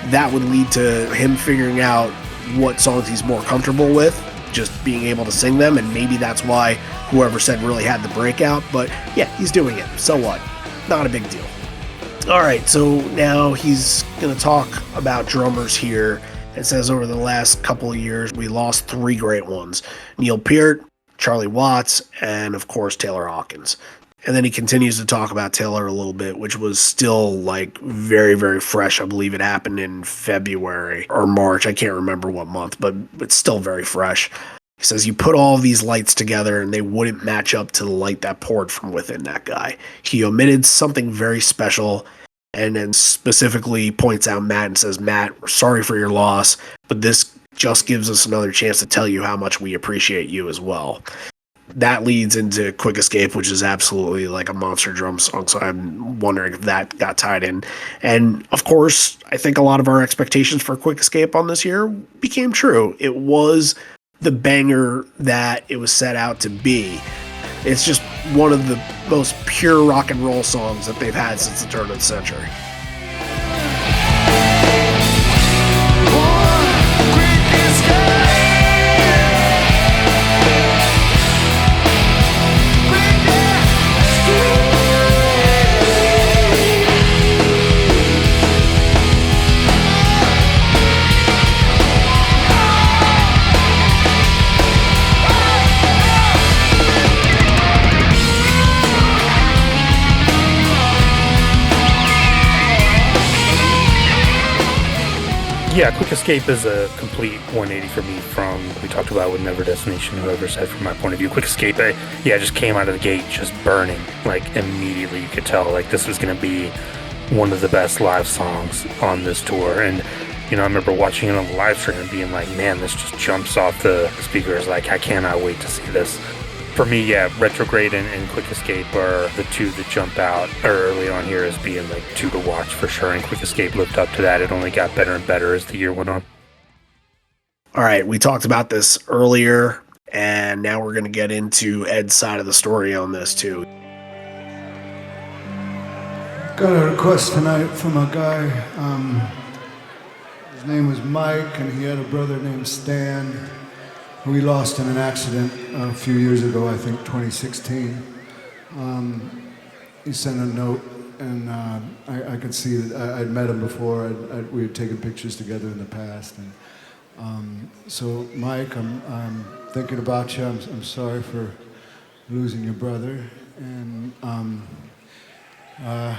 that would lead to him figuring out what songs he's more comfortable with, just being able to sing them, and maybe that's why whoever said really had the breakout. But yeah, he's doing it. So what? Not a big deal. Alright, so now he's going to talk about drummers here. It says over the last couple of years, we lost 3 great ones. Neil Peart, Charlie Watts, and of course Taylor Hawkins. And then he continues to talk about Taylor a little bit, which was still like very, very fresh. I believe it happened in February or March. I can't remember what month, but it's still very fresh. He says, you put all these lights together and they wouldn't match up to the light that poured from within that guy. He omitted something very special and then specifically points out Matt and says, Matt, we're sorry for your loss, but this just gives us another chance to tell you how much we appreciate you as well. That leads into Quick Escape, which is absolutely like a monster drum song, so I'm wondering if that got tied in. And of course, I think a lot of our expectations for Quick Escape on this year became true. It was the banger that it was set out to be. It's just one of the most pure rock and roll songs that they've had since the turn of the century. Yeah, Quick Escape is a complete 180 for me from what we talked about with Never Destination, whoever said from my point of view. Quick Escape, just came out of the gate just burning. Like, immediately you could tell, like, this was going to be one of the best live songs on this tour. And, you know, I remember watching it on the live stream and being like, man, this just jumps off the speakers. Like, I cannot wait to see this. For me, yeah, Retrograde and Quick Escape are the 2 that jump out early on here as being like 2 to watch for sure, and Quick Escape lived up to that. It only got better and better as the year went on. All right, we talked about this earlier, and now we're going to get into Ed's side of the story on this too. Got a request tonight from a guy. His name was Mike, and he had a brother named Stan, who he lost in an accident a few years ago, I think 2016. He sent a note, and I could see that I'd met him before. We had taken pictures together in the past. And so, Mike, I'm thinking about you. I'm sorry for losing your brother. And I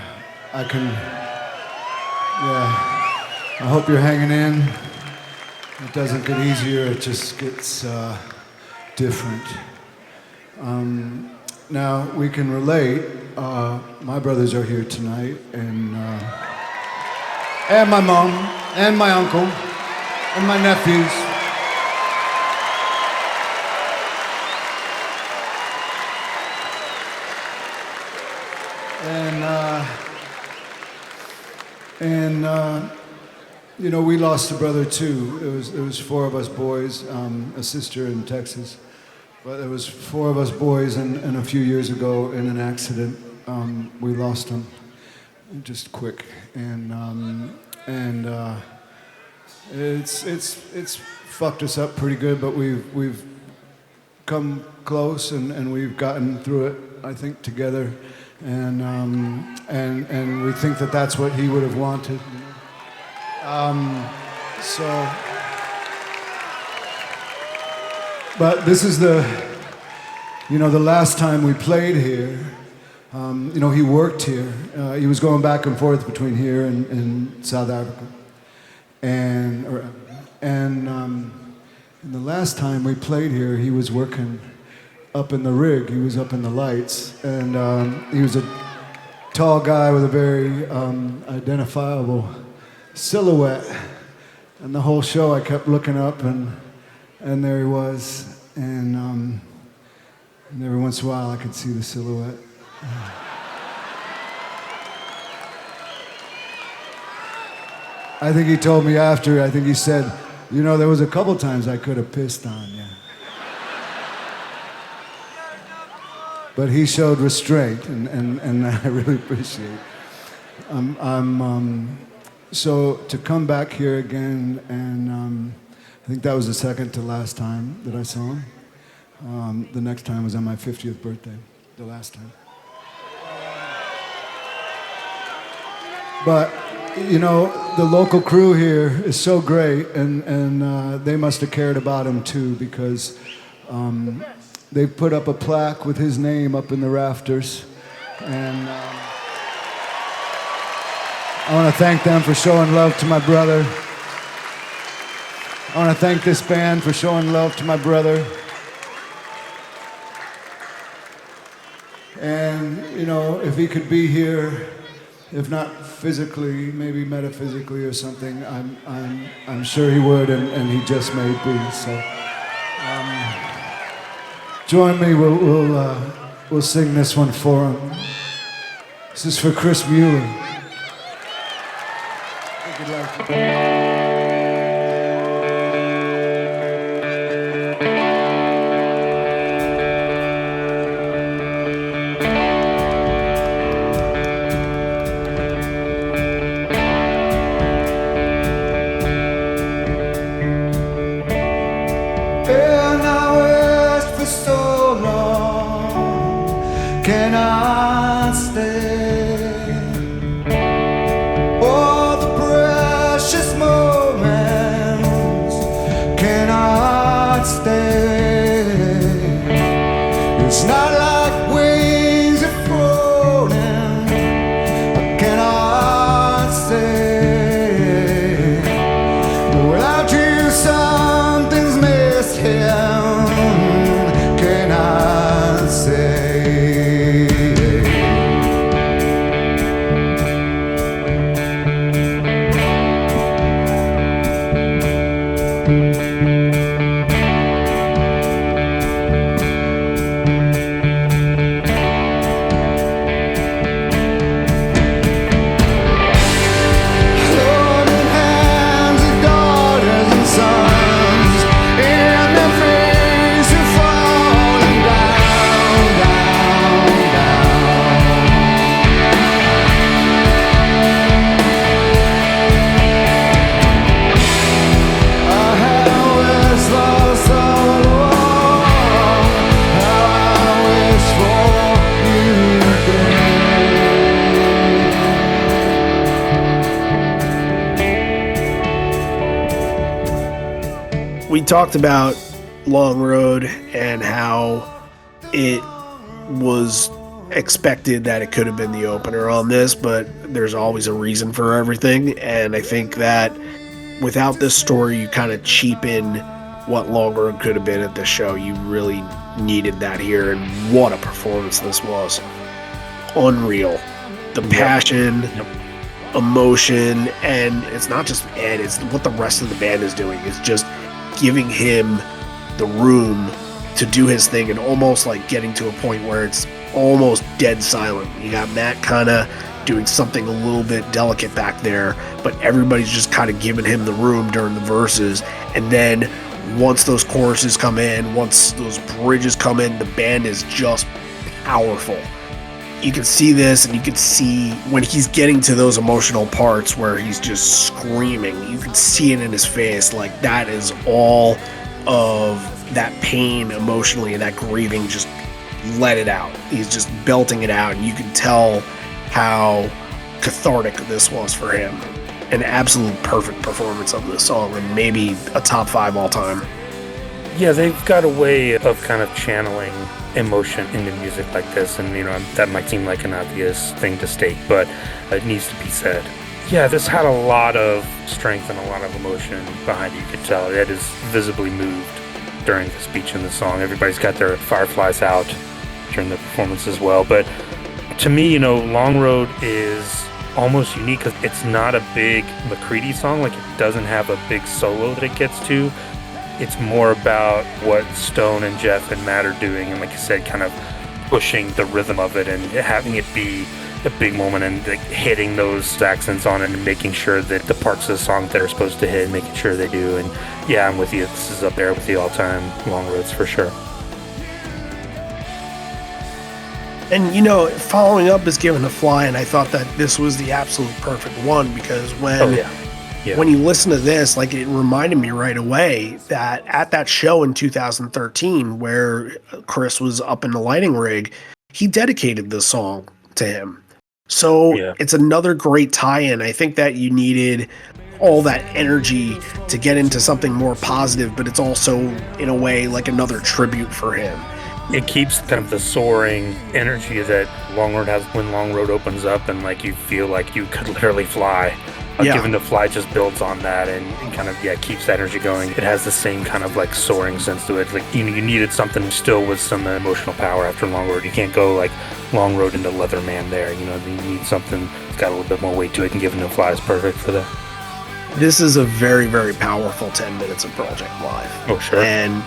hope you're hanging in. It doesn't get easier, it just gets different. Now, we can relate. My brothers are here tonight, and my mom, and my uncle, and my nephews. You know, we lost a brother too. It was 4 of us boys, a sister in Texas. But there was 4 of us boys, and a few years ago in an accident, we lost him, just quick. And it's fucked us up pretty good, but we've come close, and we've gotten through it, I think, together. And we think that that's what he would have wanted. But this is the last time we played here. He worked here. He was going back and forth between here and South Africa. And the last time we played here, he was working up in the rig. He was up in the lights. And he was a tall guy with a very identifiable silhouette. And the whole show I kept looking up, and there he was. And every once in a while I could see the silhouette. I think he told me after, I think he said, there was a couple times I could have pissed on you. But he showed restraint, and I really appreciate it. So to come back here again, and I think that was the second to last time that I saw him. The next time was on my 50th birthday, the last time. But, the local crew here is so great, and they must have cared about him too, because they put up a plaque with his name up in the rafters. And I want to thank them for showing love to my brother. I want to thank this band for showing love to my brother. And, if he could be here, if not physically, maybe metaphysically or something, I'm sure he would, and he just may be. So, join me. We'll sing this one for him. This is for Chris Mueller. Good luck. Cannot stay. All the precious moments cannot stay. It's not like wings are floating. I cannot stay. Without you, something's missing. Cannot stay. We talked about Long Road and how it was expected that it could have been the opener on this, but there's always a reason for everything. And I think that without this story, you kind of cheapen what Long Road could have been at the show. You really needed that here, and what a performance this was. Unreal. The passion, emotion, and it's not just Ed, it's what the rest of the band is doing. It's just giving him the room to do his thing, and almost like getting to a point where it's almost dead silent. You got Matt kind of doing something a little bit delicate back there, but everybody's just kind of giving him the room during the verses. And then once those choruses come in, once those bridges come in, the band is just powerful. You can see this, and you can see when he's getting to those emotional parts where he's just screaming, you can see it in his face. Like, that is all of that pain emotionally and that grieving, just let it out. He's just belting it out, and you can tell how cathartic this was for him. An absolute perfect performance of this song, and maybe a top 5 all time. Yeah, they've got a way of kind of channeling emotion into music like this, and that might seem like an obvious thing to state, but it needs to be said. Yeah, this had a lot of strength and a lot of emotion behind it. You could tell Ed is visibly moved during the speech in the song. Everybody's got their fireflies out during the performance as well. But to me, Long Road is almost unique because it's not a big McCready song. Like, it doesn't have a big solo that it gets to. It's more about what Stone and Jeff and Matt are doing, and like I said, kind of pushing the rhythm of it and having it be a big moment and hitting those accents on it and making sure that the parts of the song that are supposed to hit, making sure they do. And yeah, I'm with you. This is up there with the all-time Long Roads for sure. And following up is Given to Fly, and I thought that this was the absolute perfect one because when you listen to this, like, it reminded me right away that at that show in 2013 where Chris was up in the lighting rig, he dedicated this song to him. So It's another great tie-in. I think that you needed all that energy to get into something more positive, but it's also, in a way, like another tribute for him. It keeps kind of the soaring energy that Long Road has when Long Road opens up, and like you feel like you could literally fly. Given to Fly just builds on that and kind of keeps that energy going. It has the same kind of like soaring sense to it. Like you needed something still with some emotional power after Long Road. You can't go like Long Road into Leatherman there. You need something that's got a little bit more weight to it, and Given to Fly is perfect for that. This is a very, very powerful 10 minutes of Pearl Jam live. Oh, sure. And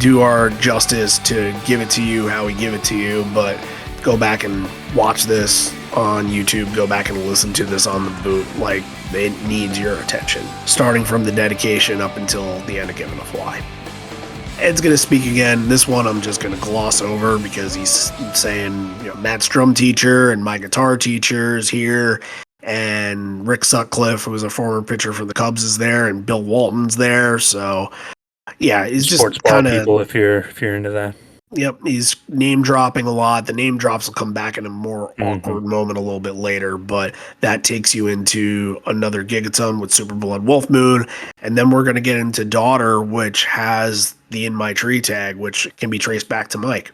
do our justice to give it to you how we give it to you, but go back and watch this on YouTube, go back and listen to this on the boot. Like, it needs your attention, starting from the dedication up until the end of Given to Fly. Ed's going to speak again. This one I'm just going to gloss over because he's saying, Matt's drum teacher and my guitar teacher is here, and Rick Sutcliffe, who was a former pitcher for the Cubs, is there, and Bill Walton's there. So yeah, he's just sports ball kind of people if you're into that. Yep, he's name dropping a lot. The name drops will come back in a more awkward moment a little bit later, but that takes you into another Gigaton with Super Blood Wolf Moon, and then we're going to get into Daughter, which has the In My Tree tag, which can be traced back to Mike.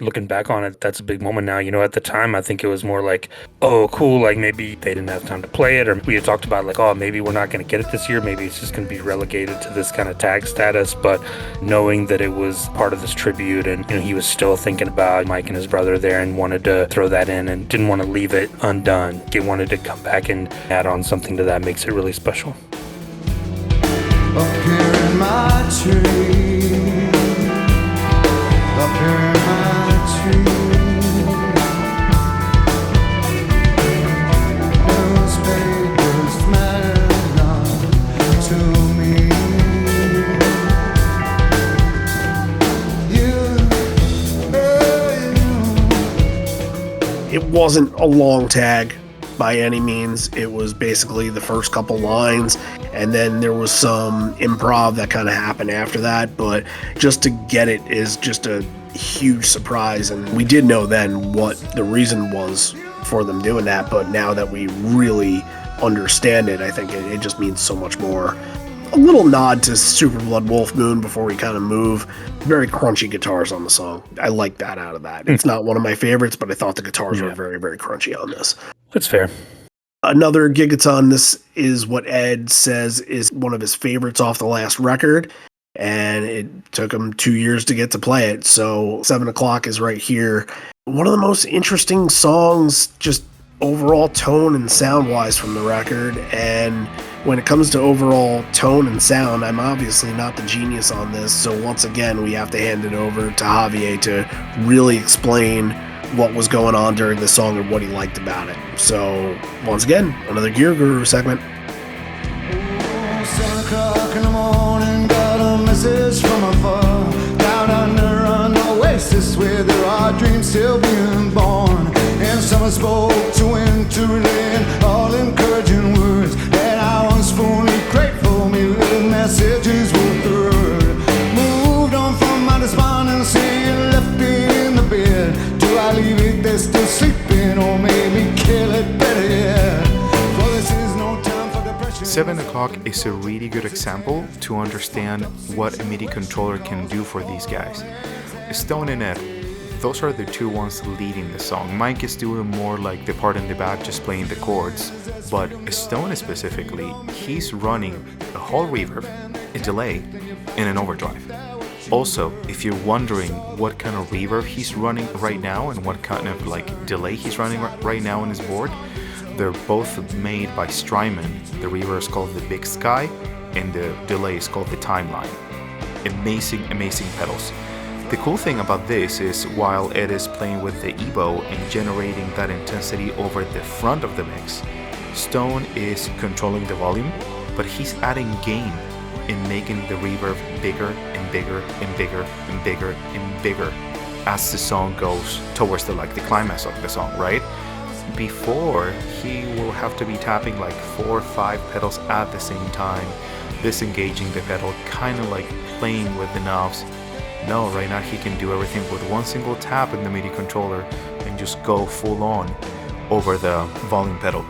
Looking back on it, that's a big moment now. At the time, I think it was more like, oh, cool, like maybe they didn't have time to play it, or we had talked about like, oh, maybe we're not going to get it this year. Maybe it's just going to be relegated to this kind of tag status. But knowing that it was part of this tribute, and he was still thinking about Mike and his brother there and wanted to throw that in and didn't want to leave it undone. He wanted to come back and add on something to that, makes it really special. Up here in my tree, up here in my newspapers matter not to me. It wasn't a long tag by any means. It was basically the first couple lines, and then there was some improv that kind of happened after that, but just to get it is just a huge surprise. And we did know then what the reason was for them doing that, but now that we really understand it, I think it just means so much more. A little nod to Super Blood Wolf Moon before we kind of move. Very crunchy guitars on the song. I like that out of that. It's not one of my favorites, but I thought the guitars were very, very crunchy on this. That's fair. Another Gigaton. This is what Ed says is one of his favorites off the last record, and it took him 2 years to get to play it. So 7 O'Clock is right here. One of the most interesting songs, just overall tone and sound wise from the record. And when it comes to overall tone and sound, I'm obviously not the genius on this. So once again, we have to hand it over to Javier to really explain what was going on during the song and what he liked about it. So once again, another Gear Guru segment. 7 o'clock in the morning, got a message from afar. Down under an oasis where there are dreams still being born. And someone spoke to winter in all encouraging words. And I was fully grateful, maybe the messages were heard. Moved on from my despondency and left it in the bed. Do I leave it there still sleeping, or maybe kill it better yet? For this is no time for depression. 7 o'clock is a really good example to understand what a MIDI controller can do for these guys. Stone and Ed, those are the two ones leading the song. Mike is doing more like the part in the back, just playing the chords. But Stone specifically, he's running a whole reverb, a delay, and an overdrive. Also, if you're wondering what kind of reverb he's running right now and what kind of delay he's running right now on his board, they're both made by Strymon. The reverb is called the Big Sky and the delay is called the Timeline. Amazing pedals. The cool thing about this is while Ed is playing with the EBO and generating that intensity over the front of the mix, Stone is controlling the volume, but he's adding gain in making the reverb bigger and bigger and bigger and bigger and bigger as the song goes towards the climax of the song, right? Before, he will have to be tapping 4 or 5 pedals at the same time, disengaging the pedal, kind of playing with the knobs. No, right now he can do everything with one single tap in the MIDI controller and just go full on over the volume pedal.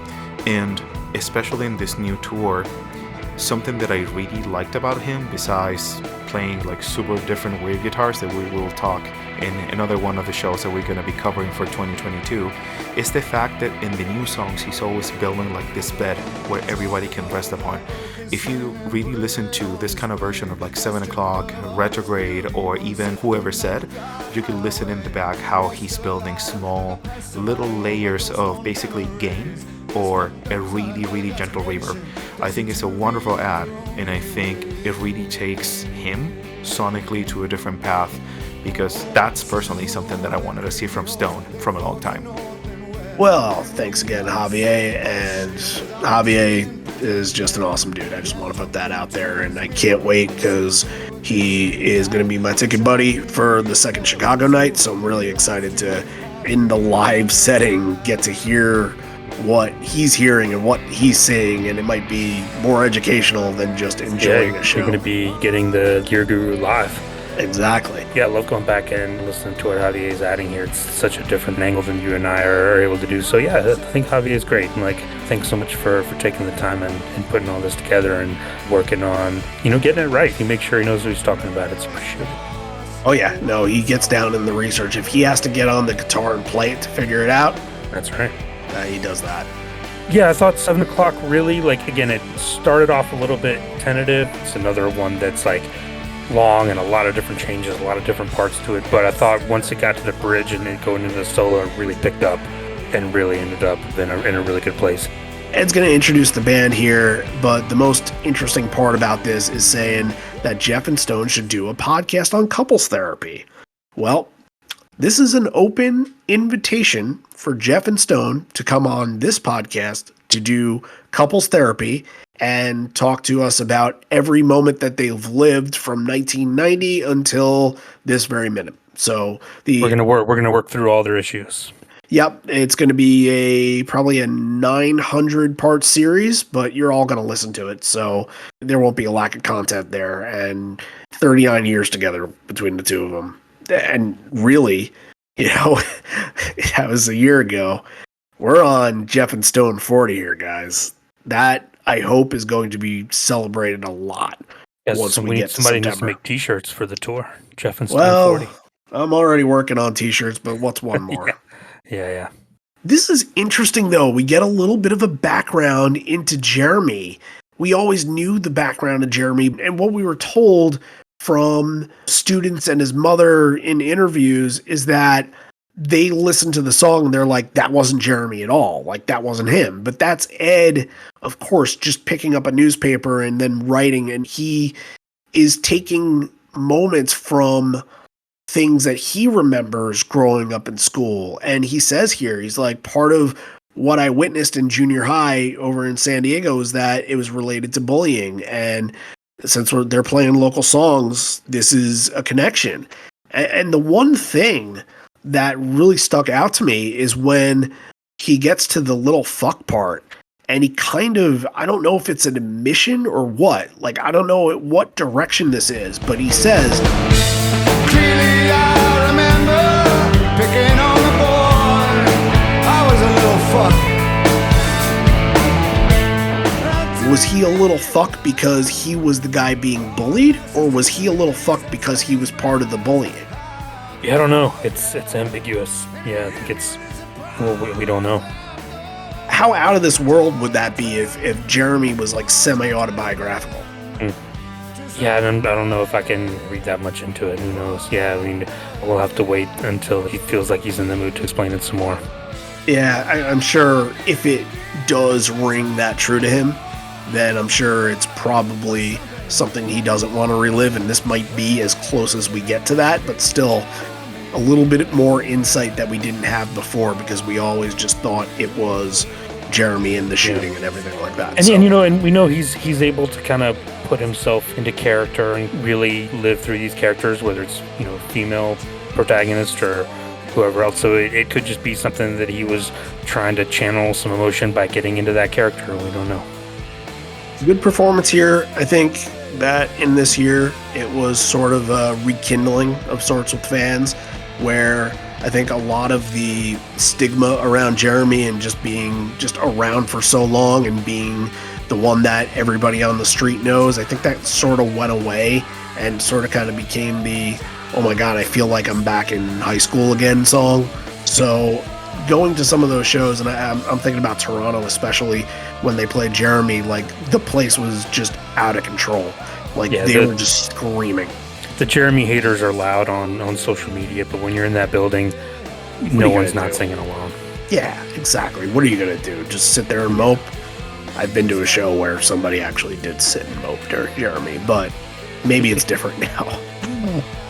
And especially in this new tour, something that I really liked about him, besides playing super different weird guitars that we will talk in another one of the shows that we're going to be covering for 2022, is the fact that in the new songs he's always building this bed where everybody can rest upon. If you really listen to this kind of version of 7 o'clock, Retrograde, or even Whoever Said, you can listen in the back how he's building small little layers of basically gain or a really gentle reverb. I think it's a wonderful add, and I think it really takes him sonically to a different path, because that's personally something that I wanted to see from Stone from a long time. Well, thanks again, Javier, and Javier is just an awesome dude. I just want to put that out there, and I can't wait because he is going to be my ticket buddy for the second Chicago night, so I'm really excited to, in the live setting, get to hear what he's hearing and what he's saying, and it might be more educational than just enjoying a show. You're going to be getting the Gear Guru live. Exactly. Yeah, I love going back and listening to what Javier is adding here. It's such a different angle than you and I are able to do. So yeah, I think Javier is great. And thanks so much for taking the time and putting all this together and working on, getting it right. He makes sure he knows what he's talking about. It's appreciated. Oh yeah, no, he gets down in the research. If he has to get on the guitar and play it to figure it out, that's right. He does that. Yeah, I thought 7 o'clock really, again, it started off a little bit tentative. It's another one that's long and a lot of different changes, a lot of different parts to it. But I thought once it got to the bridge and it going into the solo, it really picked up and really ended up in a really good place. Ed's going to introduce the band here, but the most interesting part about this is saying that Jeff and Stone should do a podcast on couples therapy. Well, this is an open invitation for Jeff and Stone to come on this podcast to do couples therapy and talk to us about every moment that they've lived from 1990 until this very minute. So we're gonna work through all their issues. Yep, it's going to be probably a 900 part series, but you're all going to listen to it, so there won't be a lack of content there. And 39 years together between the two of them. And really, that was a year ago. We're on Jeff and Stone 40 here, guys. That, I hope, is going to be celebrated a lot. Yes, once we get to somebody September. needs to make t-shirts for the tour. Jeff and Stone 40. I'm already working on t-shirts, but what's one more? Yeah. This is interesting, though. We get a little bit of a background into Jeremy. We always knew the background of Jeremy, and what we were told from students and his mother in interviews is that they listen to the song and they're like, that wasn't Jeremy at all. That wasn't him. But that's Ed, of course, just picking up a newspaper and then writing. And he is taking moments from things that he remembers growing up in school. And he says here, he's like, part of what I witnessed in junior high over in San Diego is that it was related to bullying. And since they're playing local songs, this is a connection. And the one thing that really stuck out to me is when he gets to the little fuck part and he kind of, I don't know if it's an admission or what, I don't know what direction this is, but he says, Clearly I remember picking on the boy. I was a little fuck. was he a little fuck because he was the guy being bullied, or was he a little fuck because he was part of the bullying? Yeah, I don't know. It's ambiguous. Yeah, I think it's, well, we don't know. How out of this world would that be if Jeremy was like semi-autobiographical? Yeah, I don't know if I can read that much into it. Who knows? Yeah, I mean, we'll have to wait until he feels like he's in the mood to explain it some more. Yeah, I'm sure if it does ring that true to him, then I'm sure it's probably something he doesn't want to relive, and this might be as close as we get to that, but still a little bit more insight that we didn't have before, because we always just thought it was Jeremy and the shooting and everything like that. And, and we know he's able to kind of put himself into character and really live through these characters, whether it's, female protagonist or whoever else. So it could just be something that he was trying to channel some emotion by getting into that character. We don't know. Good performance here. I think that in this year, it was sort of a rekindling of sorts with fans, where I think a lot of the stigma around Jeremy and just being just around for so long and being the one that everybody on the street knows, I think that sort of went away and sort of kind of became the, oh my God, I feel like I'm back in high school again song. So going to some of those shows, and I'm thinking about Toronto especially, when they played Jeremy, like the place was just out of control. Like they were just screaming. The Jeremy haters are loud on social media, but when you're in that building, no one's not singing along. Yeah, exactly. What are you going to do? Just sit there and mope? I've been to a show where somebody actually did sit and mope during Jeremy, but maybe it's different now.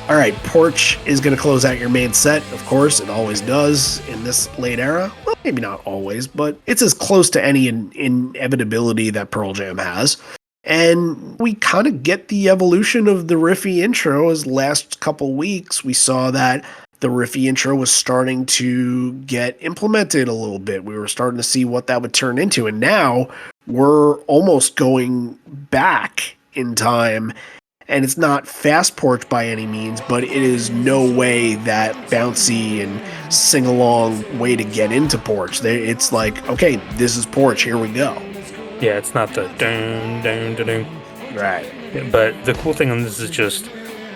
All right, Porch is going to close out your main set. Of course, it always does in this late era. Well, maybe not always, but it's as close to any inevitability that Pearl Jam has. And we kind of get the evolution of the riffy intro. As last couple weeks, we saw that the riffy intro was starting to get implemented a little bit. We were starting to see what that would turn into. And now we're almost going back in time. And it's not fast Porch by any means, but it is no way that bouncy and sing-along way to get into Porch. It's like, okay, this is Porch, here we go. Yeah, it's not the dun dun dun dun. Right. But the cool thing on this is just,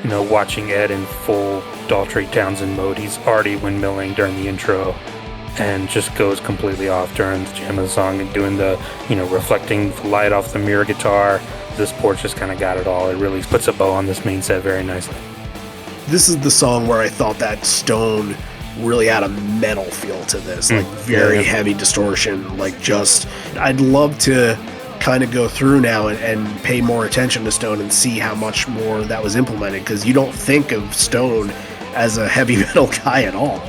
watching Ed in full Daltrey Townsend mode. He's already windmilling during the intro and just goes completely off during the jam of the song and doing the, reflecting the light off the mirror guitar. This Porch just kind of got it all. It really puts a bow on this main set very nicely. This is the song where I thought that Stone really had a metal feel to this, like very heavy distortion. Like just, I'd love to kind of go through now and pay more attention to Stone and see how much more that was implemented, because you don't think of Stone as a heavy metal guy at all.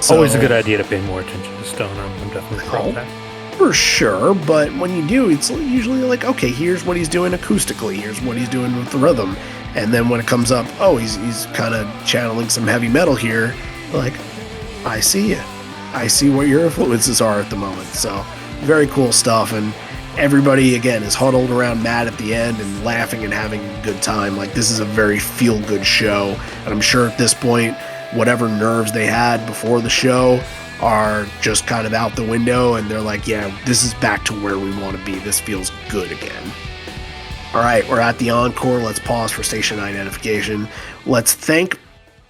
So, always a good idea to pay more attention to Stone. I'm definitely proud of that. For sure, but when you do, it's usually like, okay, here's what he's doing acoustically, here's what he's doing with the rhythm, and then when it comes up, oh, he's kind of channeling some heavy metal here, like, I see you. I see what your influences are at the moment. So, very cool stuff, and everybody, again, is huddled around Matt at the end and laughing and having a good time. Like, this is a very feel-good show, and I'm sure at this point, whatever nerves they had before the show are just kind of out the window, and they're like, yeah, this is back to where we want to be. This feels good again. All right, we're at the encore. Let's pause for station identification. Let's thank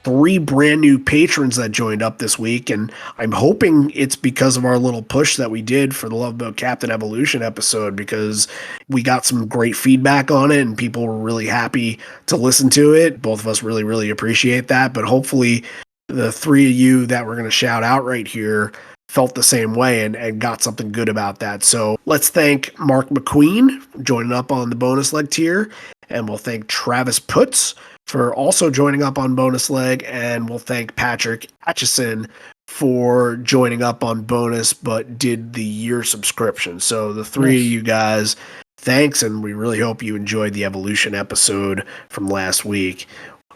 3 brand new patrons that joined up this week, and I'm hoping it's because of our little push that we did for the Love Boat Captain Evolution episode, because we got some great feedback on it and people were really happy to listen to it. Both of us really, really appreciate that, but hopefully the 3 of you that we're going to shout out right here felt the same way and got something good about that. So let's thank Mark McQueen joining up on the bonus leg tier, and we'll thank Travis Putz for also joining up on bonus leg, and we'll thank Patrick Atchison for joining up on bonus but did the year subscription. So the 3 of you guys, thanks, and we really hope you enjoyed the Evolution episode from last week.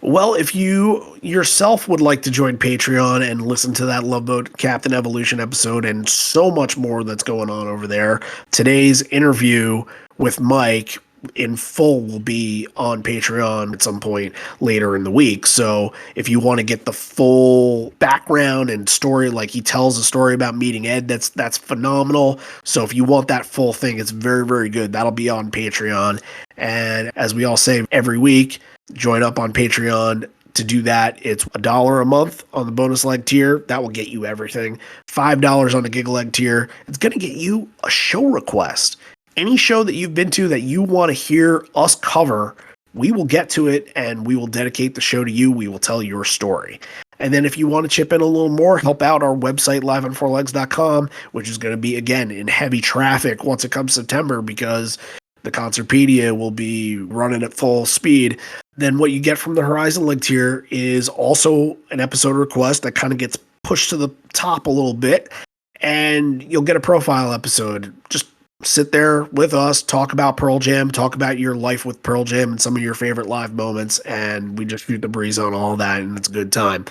Well, if you yourself would like to join Patreon and listen to that Love Boat Captain Evolution episode and so much more that's going on over there, today's interview with Mike in full will be on Patreon at some point later in the week. So if you want to get the full background and story, like he tells a story about meeting Ed, that's phenomenal. So if you want that full thing, it's very, very good. That'll be on Patreon. And as we all say every week, join up on Patreon. To do that, it's $1 a month on the bonus leg tier. That will get you everything. $5 on the gig leg tier. It's going to get you a show request. Any show that you've been to that you want to hear us cover, we will get to it and we will dedicate the show to you. We will tell your story. And then if you want to chip in a little more, help out our website, liveonfourlegs.com, which is going to be, again, in heavy traffic once it comes September because the Concertpedia will be running at full speed. Then what you get from the Horizon Leg tier is also an episode request that kind of gets pushed to the top a little bit, and you'll get a profile episode. Just sit there with us, talk about Pearl Jam, talk about your life with Pearl Jam and some of your favorite live moments, and we just shoot the breeze on all that, and it's a good time.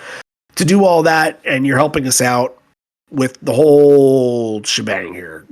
To do all that, and you're helping us out with the whole shebang here.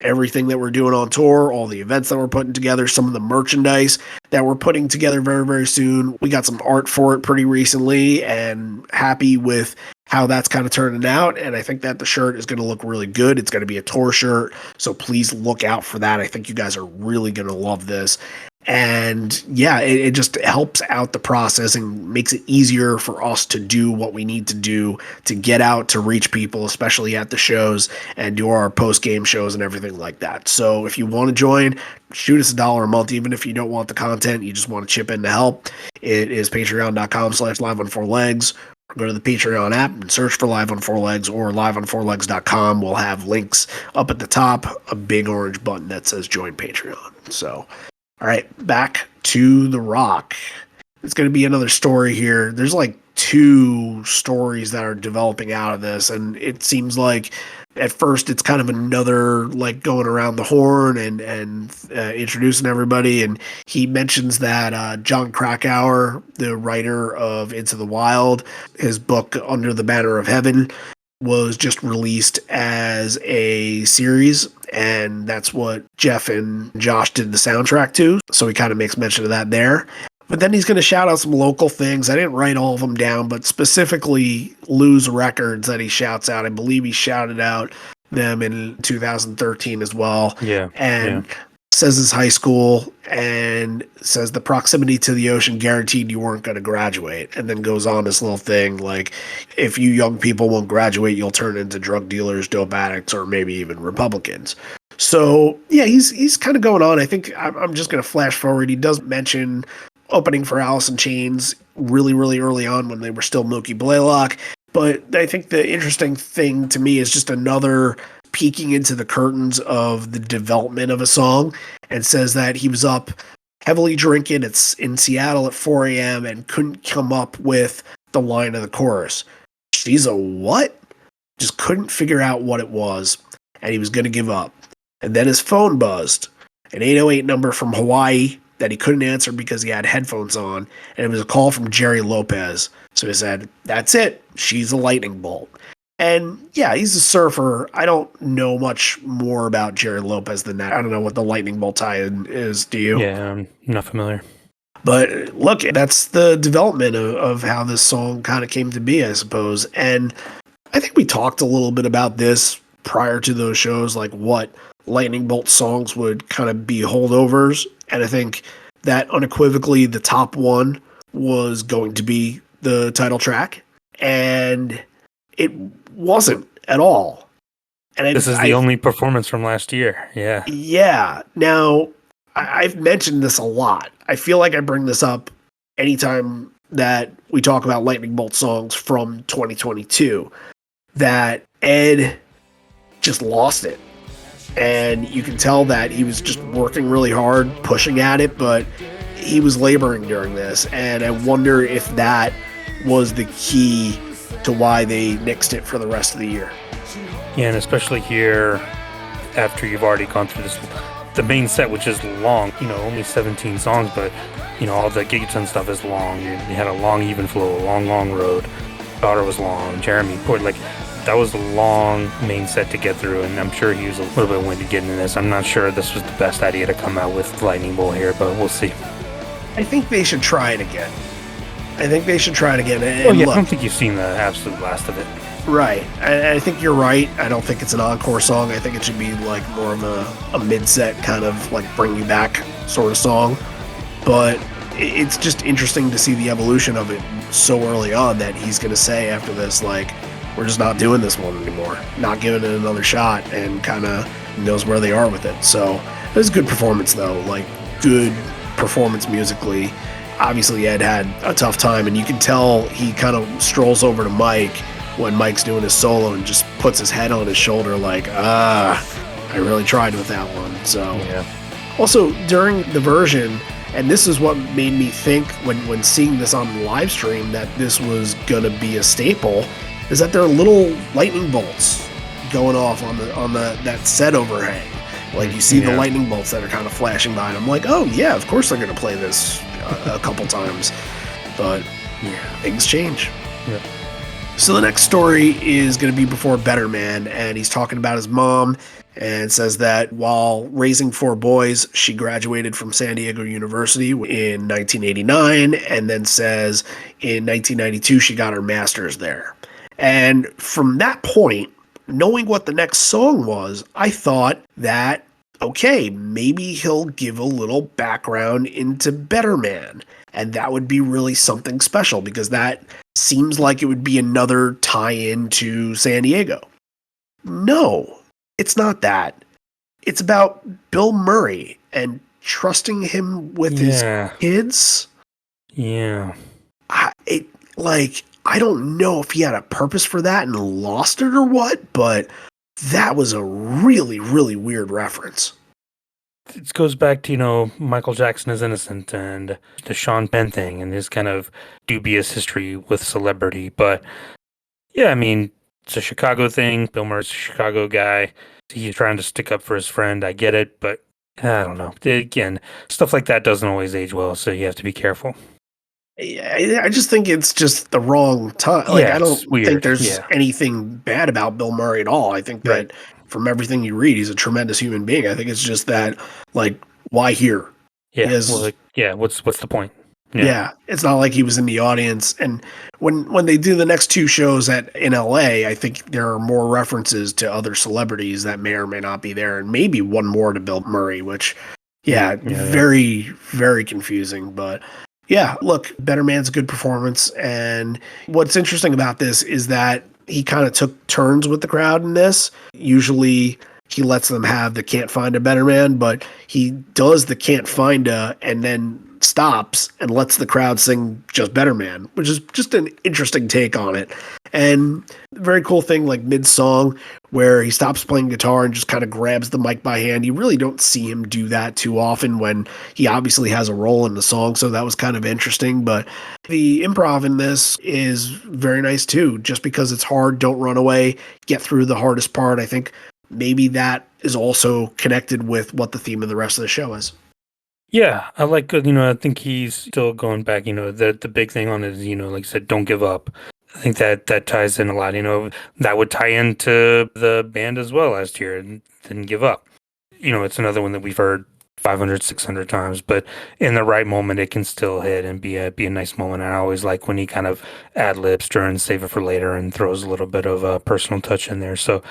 Everything that we're doing on tour, all the events that we're putting together, some of the merchandise that we're putting together very, very soon. We got some art for it pretty recently and happy with how that's kind of turning out. And I think that the shirt is going to look really good. It's going to be a tour shirt. So please look out for that. I think you guys are really going to love this. And yeah, it just helps out the process and makes it easier for us to do what we need to do to get out to reach people, especially at the shows and do our post-game shows and everything like that. So if you want to join, shoot us $1 a month, even if you don't want the content, you just want to chip in to help. It is patreon.com/liveonfourlegs. Go to the Patreon app and search for Live on Four Legs or liveonfourlegs.com. We'll have links up at the top, a big orange button that says join Patreon. So all right, back to The Rock. It's going to be another story here. There's like 2 stories that are developing out of this, and it seems like at first it's kind of another like going around the horn and introducing everybody. And he mentions that John Krakauer, the writer of Into the Wild, his book Under the Banner of Heaven, was just released as a series, and that's what Jeff and Josh did the soundtrack to, so he kind of makes mention of that there. But then he's going to shout out some local things. I didn't write all of them down, but specifically Lou's Records that he shouts out. I believe he shouted out them in 2013 as well. Yeah. And says his high school and says the proximity to the ocean guaranteed you weren't going to graduate, and then goes on this little thing like, if you young people won't graduate, you'll turn into drug dealers, dope addicts, or maybe even Republicans. So yeah, he's kind of going on. I think I'm just going to flash forward. He does mention opening for Alice in Chains really, really early on when they were still Mookie Blaylock. But I think the interesting thing to me is just another peeking into the curtains of the development of a song, and says that he was up heavily drinking in Seattle at 4 a.m. and couldn't come up with the line of the chorus. She's a what? Just couldn't figure out what it was, and he was going to give up. And then his phone buzzed, an 808 number from Hawaii that he couldn't answer because he had headphones on, and it was a call from Jerry Lopez. So he said, that's it. She's a lightning bolt. And yeah, he's a surfer. I don't know much more about Jerry Lopez than that. I don't know what the lightning bolt tie-in is. Do you? Yeah, I'm not familiar. But look, that's the development of how this song kind of came to be, I suppose. And I think we talked a little bit about this prior to those shows, like what lightning bolt songs would kind of be holdovers. And I think that unequivocally the top one was going to be the title track. And it wasn't at all. And this is the only performance from last year. Yeah. Yeah. Now, I've mentioned this a lot. I feel like I bring this up anytime that we talk about lightning bolt songs from 2022, that Ed just lost it. And you can tell that he was just working really hard, pushing at it, but he was laboring during this. And I wonder if that was the key to why they nixed it for the rest of the year. Yeah, and especially here, after you've already gone through this, the main set, which is long, only 17 songs, but, all the Gigaton stuff is long. You had a long even flow, a long road. Daughter was long. Jeremy, That was a long main set to get through, and I'm sure he was a little bit winded getting in this. I'm not sure this was the best idea to come out with Lightning Bolt here, but we'll see. I think they should try it again. And I don't think you've seen the absolute last of it. Right. I think you're right. I don't think it's an encore song. I think it should be like more of a mid-set kind of like bring you back sort of song. But it's just interesting to see the evolution of it so early on that he's going to say after this, like, we're just not doing this one anymore, not giving it another shot, and kind of knows where they are with it. So it was a good performance, though, like good performance musically. Obviously, Ed had a tough time, and you can tell he kind of strolls over to Mike when Mike's doing his solo and just puts his head on his shoulder like, I really tried with that one. So, yeah. Also, during the version, and this is what made me think when seeing this on the live stream that this was going to be a staple, is that there are little lightning bolts going off on that set overhang. Like, you see the lightning bolts that are kind of flashing by, and I'm like, oh, yeah, of course they're going to play this a couple times. But, yeah, things change. Yeah. So the next story is going to be before Better Man, and he's talking about his mom, and says that while raising 4 boys, she graduated from San Diego University in 1989, and then says in 1992 she got her master's there. And from that point, knowing what the next song was, I thought that, okay, maybe he'll give a little background into Better Man, and that would be really something special, because that seems like it would be another tie-in to San Diego. No, it's not that. It's about Bill Murray and trusting him with his kids. Yeah. I don't know if he had a purpose for that and lost it or what, but that was a really, really weird reference. It goes back to, Michael Jackson is innocent and the Sean Penn thing and his kind of dubious history with celebrity. But, yeah, I mean, it's a Chicago thing. Bill Murray's a Chicago guy. He's trying to stick up for his friend. I get it, but I don't know. Again, stuff like that doesn't always age well, so you have to be careful. I just think it's just the wrong time. Like, I don't think there's anything bad about Bill Murray at all. I think that from everything you read, he's a tremendous human being. I think it's just that, like, why here? Yeah. What's the point? Yeah. It's not like he was in the audience. And when they do the next 2 shows in LA, I think there are more references to other celebrities that may or may not be there, and maybe one more to Bill Murray, which, very, very confusing. But yeah, look, Better Man's a good performance. And what's interesting about this is that he kind of took turns with the crowd in this. Usually he lets them have the Can't Find a Better Man, but he does the Can't Find a and then stops and lets the crowd sing just Better Man, which is just an interesting take on it. And very cool thing, like mid-song, where he stops playing guitar and just kind of grabs the mic by hand. You really don't see him do that too often when he obviously has a role in the song, so that was kind of interesting. But the improv in this is very nice too, just because it's hard. Don't run away, get through the hardest part. I think maybe that is also connected with what the theme of the rest of the show is. Yeah, I like, I think he's still going back, the big thing on it is, like I said, don't give up. I think that ties in a lot, that would tie into the band as well last year, and didn't give up. It's another one that we've heard 500, 600 times, but in the right moment, it can still hit and be a nice moment. And I always like when he kind of ad-libs during Save It for Later and throws a little bit of a personal touch in there. So,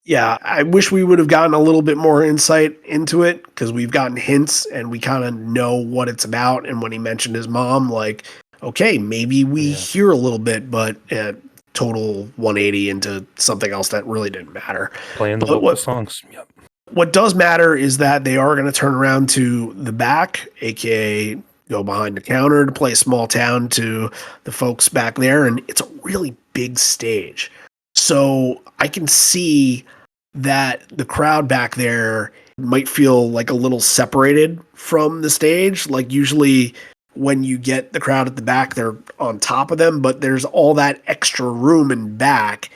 yeah, I wish we would have gotten a little bit more insight into it, because we've gotten hints and we kind of know what it's about. And when he mentioned his mom, like, okay, maybe we hear a little bit, but total 180 into something else that really didn't matter. Playing the local songs. Yep. What does matter is that they are going to turn around to the back, aka go behind the counter to play Small Town to the folks back there. And it's a really big stage. So I can see that the crowd back there might feel like a little separated from the stage. Like usually when you get the crowd at the back, they're on top of them, but there's all that extra room in back,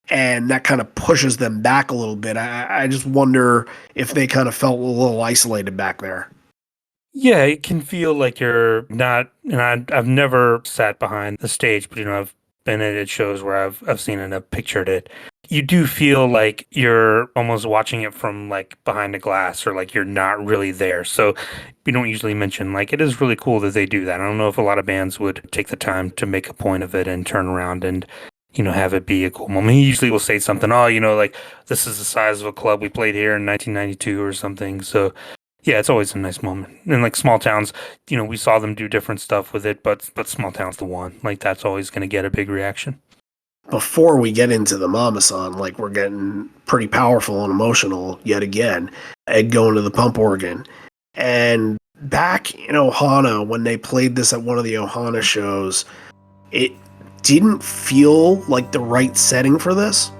and that kind of pushes them back a little bit. I just wonder if they kind of felt a little isolated back there. Yeah, it can feel like you're not, and I've never sat behind the stage, but I've and it shows where I've seen it and I've pictured it. You do feel like you're almost watching it from like behind a glass, or like you're not really there. So we don't usually mention, like, it is really cool that they do that. I don't know if a lot of bands would take the time to make a point of it and turn around and, have it be a cool moment. He usually will say something, oh, like, this is the size of a club we played here in 1992 or something. So yeah, it's always a nice moment. And like Small Towns, we saw them do different stuff with it, but Small Town's the one. Like, that's always going to get a big reaction. Before we get into the Mama song, like, we're getting pretty powerful and emotional yet again. Ed going to the pump organ. And back in Ohana, when they played this at one of the Ohana shows, it didn't feel like the right setting for this.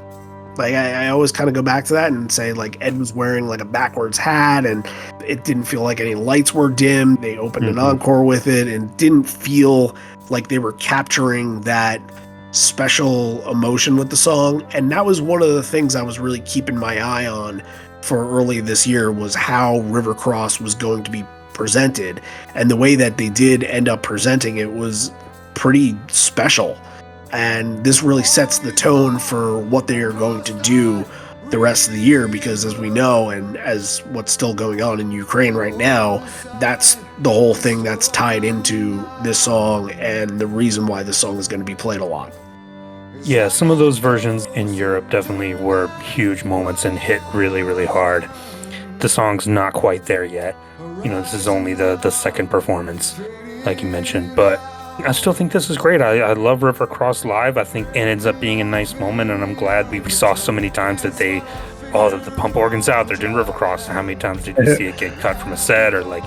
Like, I always kind of go back to that and say, like, Ed was wearing like a backwards hat, and it didn't feel like any lights were dim. They opened an encore with it, and didn't feel like they were capturing that special emotion with the song. And that was one of the things I was really keeping my eye on for early this year, was how River Cross was going to be presented. And the way that they did end up presenting it was pretty special. And this really sets the tone for what they are going to do the rest of the year, because as we know, and as what's still going on in Ukraine right now, that's the whole thing that's tied into this song and the reason why this song is going to be played a lot. Yeah, some of those versions in Europe definitely were huge moments and hit really, really hard. The song's not quite there yet. This is only the second performance, like you mentioned, but I still think this is great. I love River Cross live. I think it ends up being a nice moment, and I'm glad we saw so many times that the pump organ's out, they're doing River Cross. How many times did you see it get cut from a set, or like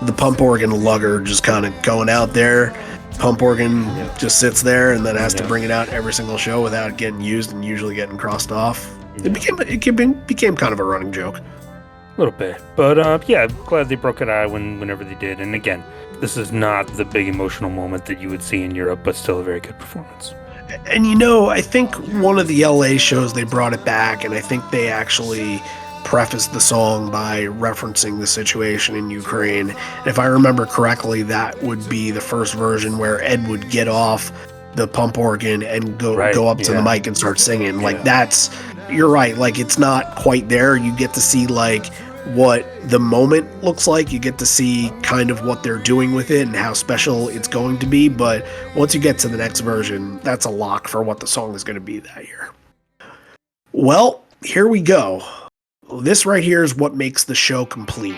the pump organ lugger just kind of going out there? Pump organ just sits there and then has to bring it out every single show without getting used and usually getting crossed off. It became kind of a running joke. A little bit, but glad they broke it out whenever they did. And again, this is not the big emotional moment that you would see in Europe, but still a very good performance. And I think one of the LA shows they brought it back, and I think they actually prefaced the song by referencing the situation in Ukraine. And if I remember correctly, that would be the first version where Ed would get off the pump organ and go up to the mic and start singing. Like, you're right. Like, it's not quite there. You get to see like what the moment looks like. You get to see kind of what they're doing with it and how special it's going to be. But once you get to the next version, that's a lock for what the song is going to be that year. Well, here we go. This right here is what makes the show complete.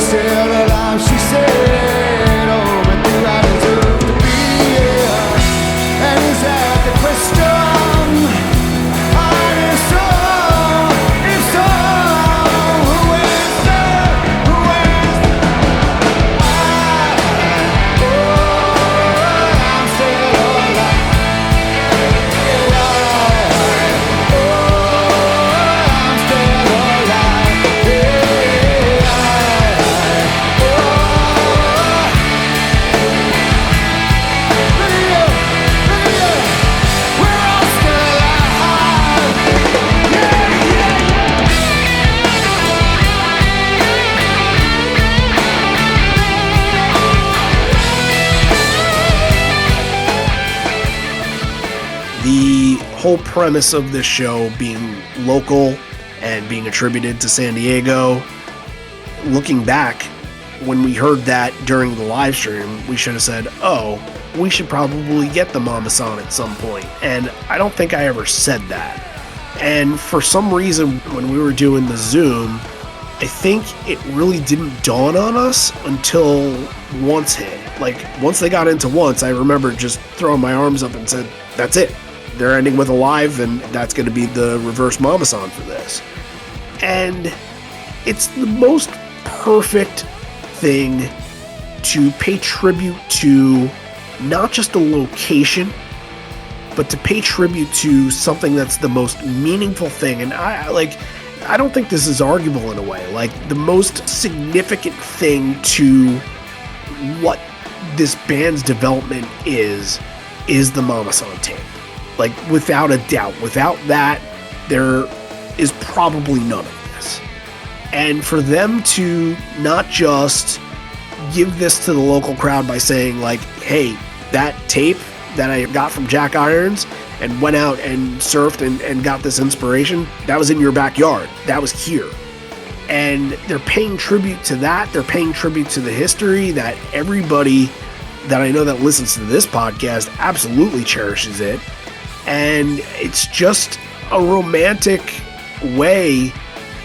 still alive, she said. Oh, but do I deserve to be here? And is that the question? And if so, who is there? Who is I'm still alive. I'm still alive. We're all still alive. The whole premise of this show being local and being attributed to San Diego, looking back, when we heard that during the live stream, we should have said, oh, we should probably get the Mama San at some point. And I don't think I ever said that. And for some reason, when we were doing the Zoom, I think it really didn't dawn on us until Once hit. Like, once they got into Once, I remember just throwing my arms up and said, that's it. They're ending with Alive, and that's going to be the reverse Mama San for this. And it's the most perfect thing to pay tribute to not just a location, but to pay tribute to something that's the most meaningful thing. And I don't think this is arguable in a way. Like, the most significant thing to what this band's development is the Mama San tape. Like, without a doubt. Without that, there is probably none of this. And for them to not just give this to the local crowd by saying, like, hey, that tape that I got from Jack Irons and went out and surfed and got this inspiration, that was in your backyard. That was here. And they're paying tribute to that. They're paying tribute to the history that everybody that I know that listens to this podcast absolutely cherishes it. And it's just a romantic way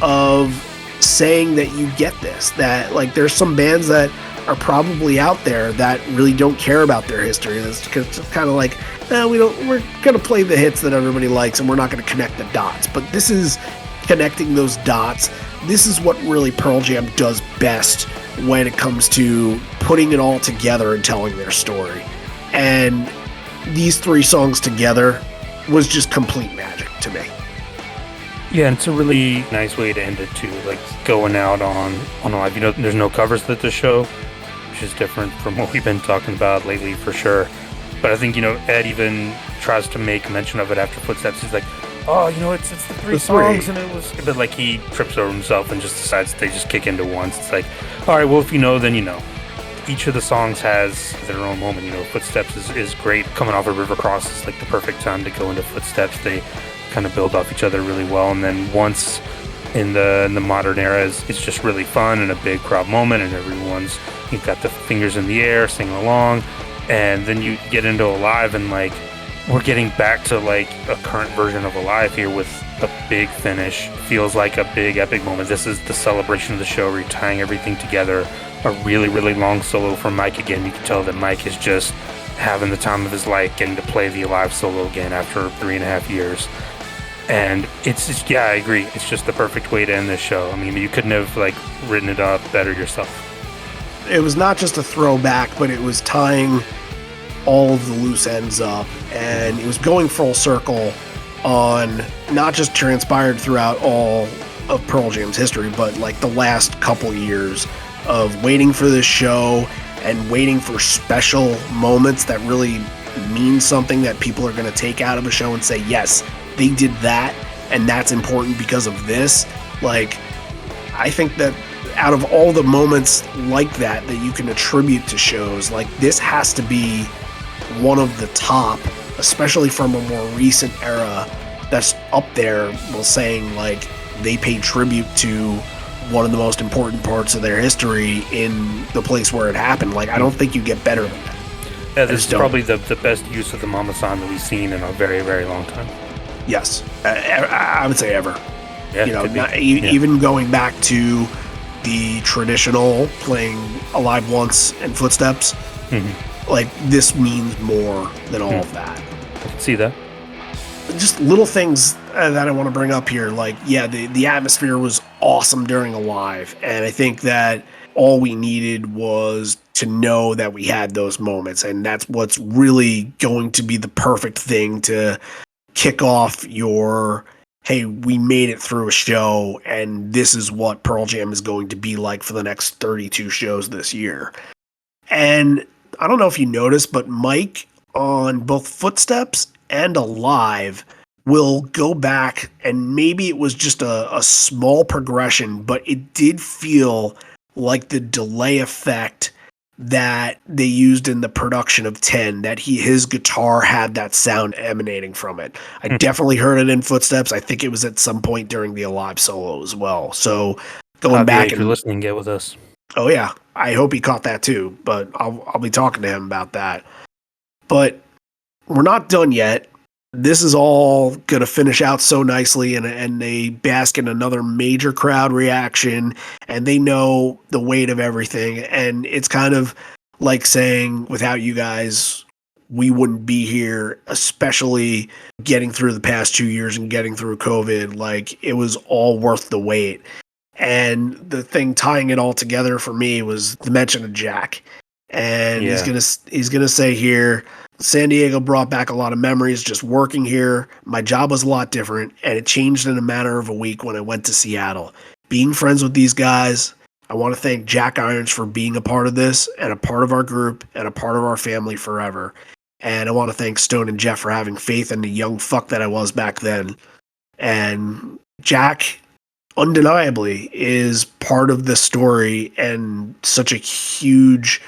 of saying that you get this. That, like, there's some bands that are probably out there that really don't care about their history. It's kind of like, we're going to play the hits that everybody likes and we're not going to connect the dots. But this is connecting those dots. This is what really Pearl Jam does best when it comes to putting it all together and telling their story. And these three songs together was just complete magic to me. Yeah, and it's a really nice way to end it too, like going out on Live. You know, there's no covers at the show, which is different from what we've been talking about lately for sure. But I think, you know, Ed even tries to make mention of it after Footsteps. He's like, oh, you know, it's the three songs, and it was, but like he trips over himself and just decides they just kick into Once. It's like, all right, well, if you know, then you know. Each of the songs has their own moment. You know, Footsteps is great. Coming off of River Cross is like the perfect time to go into Footsteps. They kind of build off each other really well. And then Once in the modern era it's just really fun and a big crowd moment, and you've got the fingers in the air singing along. And then you get into Alive, and like we're getting back to like a current version of Alive here with a big finish. Feels like a big epic moment. This is the celebration of the show where you're tying everything together. A really, really long solo from Mike again. You can tell that Mike is just having the time of his life getting to play the Alive solo again after 3.5 years. And it's just, yeah, I agree. It's just the perfect way to end this show. I mean, you couldn't have like written it up better yourself. It was not just a throwback, but it was tying all of the loose ends up, and it was going full circle on not just transpired throughout all of Pearl Jam's history, but like the last couple years of waiting for this show and waiting for special moments that really mean something that people are going to take out of a show and say, yes, they did that, and that's important because of this. Like, I think that out of all the moments like that you can attribute to shows, like this has to be one of the top, especially from a more recent era, that's up there, well, saying like they paid tribute to one of the most important parts of their history in the place where it happened. Like, I don't think you get better than that. Yeah, this is probably the best use of the Mama San that we've seen in a very, very long time. Yes, I would say ever. Yeah, you know, even going back to the traditional playing Alive Once and Footsteps. Like, this means more than all of that. I can see that. Just little things that I want to bring up here. Like, yeah, the atmosphere was awesome during Alive, and I think that all we needed was to know that we had those moments, and that's what's really going to be the perfect thing to kick off your, hey, we made it through a show, and this is what Pearl Jam is going to be like for the next 32 shows this year. And I don't know if you noticed, but Mike on both Footsteps and Alive will go back, and maybe it was just a small progression, but it did feel like the delay effect that they used in the production of 10, that his guitar had that sound emanating from it. I definitely heard it in Footsteps. I think it was at some point during the Alive solo as well. So going back, if you're listening, get with us. Oh yeah, I hope he caught that too, but I'll be talking to him about that. But we're not done yet. This is all going to finish out so nicely, and they bask in another major crowd reaction, and they know the weight of everything. And it's kind of like saying, without you guys, we wouldn't be here, especially getting through the past 2 years and getting through COVID. Like, it was all worth the wait. And the thing tying it all together for me was the mention of Jack. And he's gonna say here, San Diego brought back a lot of memories just working here. My job was a lot different, and it changed in a matter of a week when I went to Seattle. Being friends with these guys, I want to thank Jack Irons for being a part of this and a part of our group and a part of our family forever. And I want to thank Stone and Jeff for having faith in the young fuck that I was back then. And Jack, undeniably, is part of the story, and such a huge,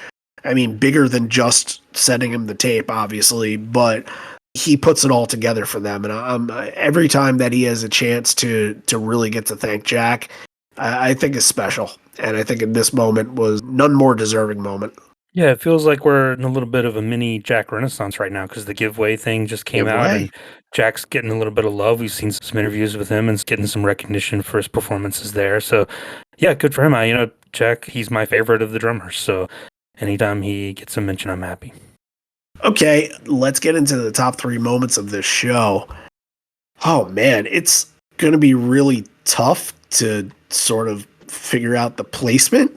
I mean, bigger than just sending him the tape, obviously, but he puts it all together for them. And every time that he has a chance to really get to thank Jack, I think is special. And I think in this moment was none more deserving moment. Yeah, it feels like we're in a little bit of a mini Jack renaissance right now, because the giveaway thing just came out, and Jack's getting a little bit of love. We've seen some interviews with him and getting some recognition for his performances there. So, yeah, good for him. Jack, he's my favorite of the drummers. So anytime he gets a mention, I'm happy. Okay, let's get into the top 3 moments of this show. Oh, man, it's going to be really tough to sort of figure out the placement.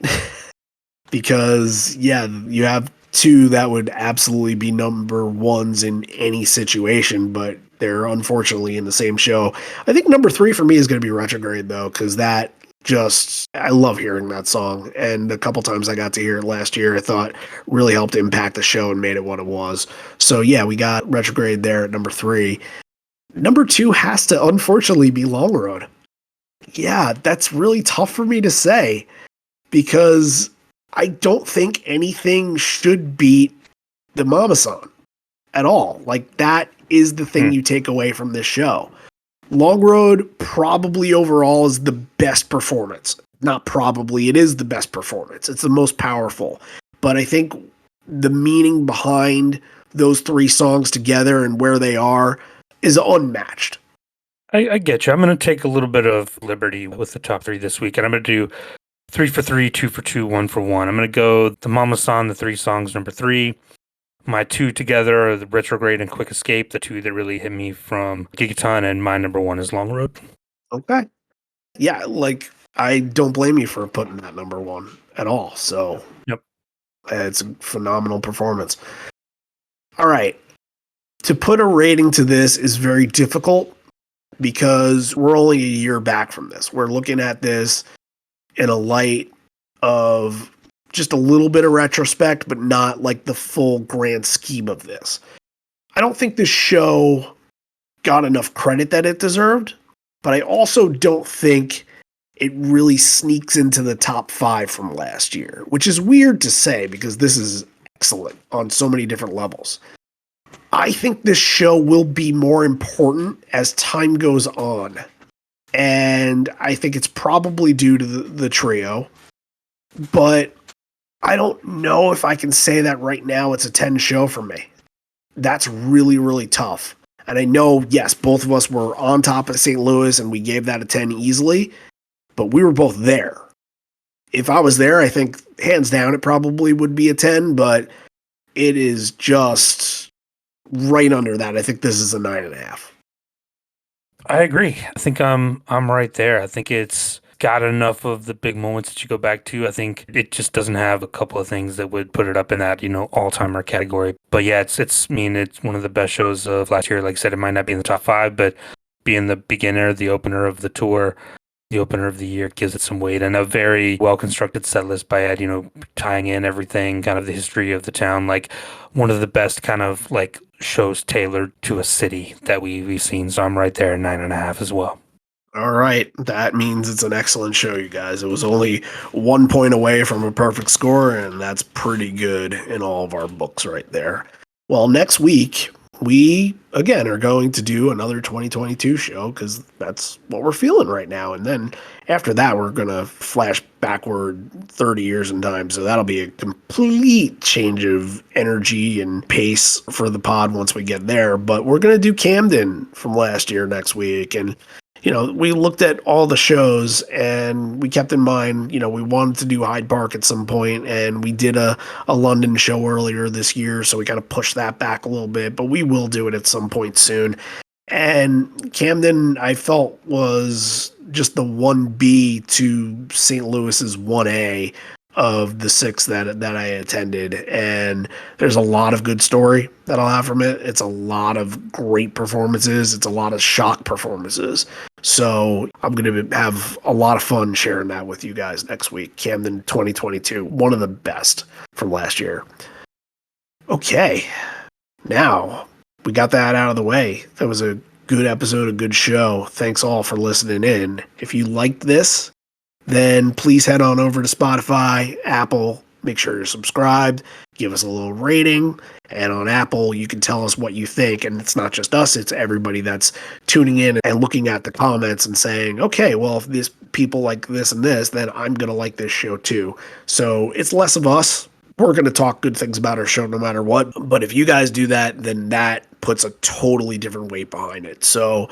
Because, yeah, you have 2 that would absolutely be number 1s in any situation, but they're unfortunately in the same show. I think number 3 for me is going to be Retrograde, though, because that just, I love hearing that song. And a couple times I got to hear it last year, I thought really helped impact the show and made it what it was. So, yeah, we got Retrograde there at number 3. Number 2 has to unfortunately be Long Road. Yeah, that's really tough for me to say, because I don't think anything should beat the Mama Song at all. Like, that is the thing you take away from this show. Long Road probably overall is the best performance. Not probably, it is the best performance. It's the most powerful. But I think the meaning behind those 3 songs together and where they are is unmatched. I get you. I'm going to take a little bit of liberty with the top 3 this week, and I'm going to do 3 for 3, 2 for 2, 1 for 1. I'm going to go the Mama Song, the 3 songs, number 3. My 2 together are the Retrograde and Quick Escape, the 2 that really hit me from Gigaton, and my number 1 is Long Road. Okay. Yeah, like, I don't blame you for putting that number 1 at all. So, yep, it's a phenomenal performance. All right. To put a rating to this is very difficult because we're only a year back from this. We're looking at this in a light of just a little bit of retrospect, but not like the full grand scheme of this. I don't think this show got enough credit that it deserved, but I also don't think it really sneaks into the top 5 from last year, which is weird to say because this is excellent on so many different levels. I think this show will be more important as time goes on. And I think it's probably due to the trio. But I don't know if I can say that right now it's a 10 show for me. That's really, really tough. And I know, yes, both of us were on top of St. Louis and we gave that a 10 easily, but we were both there. if I was there, I think hands down it probably would be a 10, but it is just right under that. I think this is a 9.5. I agree. I think I'm right there. I think it's got enough of the big moments that you go back to. I think it just doesn't have a couple of things that would put it up in that, all-timer category. But yeah, it's one of the best shows of last year. Like I said, it might not be in the top 5, but being the beginner, the opener of the tour, the opener of the year gives it some weight, and a very well-constructed set list by Ed, tying in everything, kind of the history of the town, like one of the best kind of like shows tailored to a city that we've seen. So I'm right there at 9.5 as well. All right. That means it's an excellent show, you guys. It was only 1 point away from a perfect score, and that's pretty good in all of our books right there. Well, next week, we, again, are going to do another 2022 show because that's what we're feeling right now. And then after that, we're going to flash backward 30 years in time. So that'll be a complete change of energy and pace for the pod once we get there. But we're going to do Camden from last year next week. And we looked at all the shows and we kept in mind, we wanted to do Hyde Park at some point, and we did a London show earlier this year, so we kind of pushed that back a little bit, but we will do it at some point soon. And Camden, I felt, was just the 1B to St. Louis's 1A of the 6 that I attended, and there's a lot of good story that I'll have from it. It's a lot of great performances. It's a lot of shock performances. So I'm going to have a lot of fun sharing that with you guys next week. Camden 2022, one of the best from last year. Okay, now we got that out of the way. That was a good episode, a good show. Thanks all for listening in. If you liked this, then please head on over to Spotify, Apple, make sure you're subscribed, give us a little rating, and on Apple, you can tell us what you think, and it's not just us, it's everybody that's tuning in and looking at the comments and saying, okay, well, if these people like this and this, then I'm going to like this show too. So it's less of us. We're going to talk good things about our show no matter what, but if you guys do that, then that puts a totally different weight behind it. So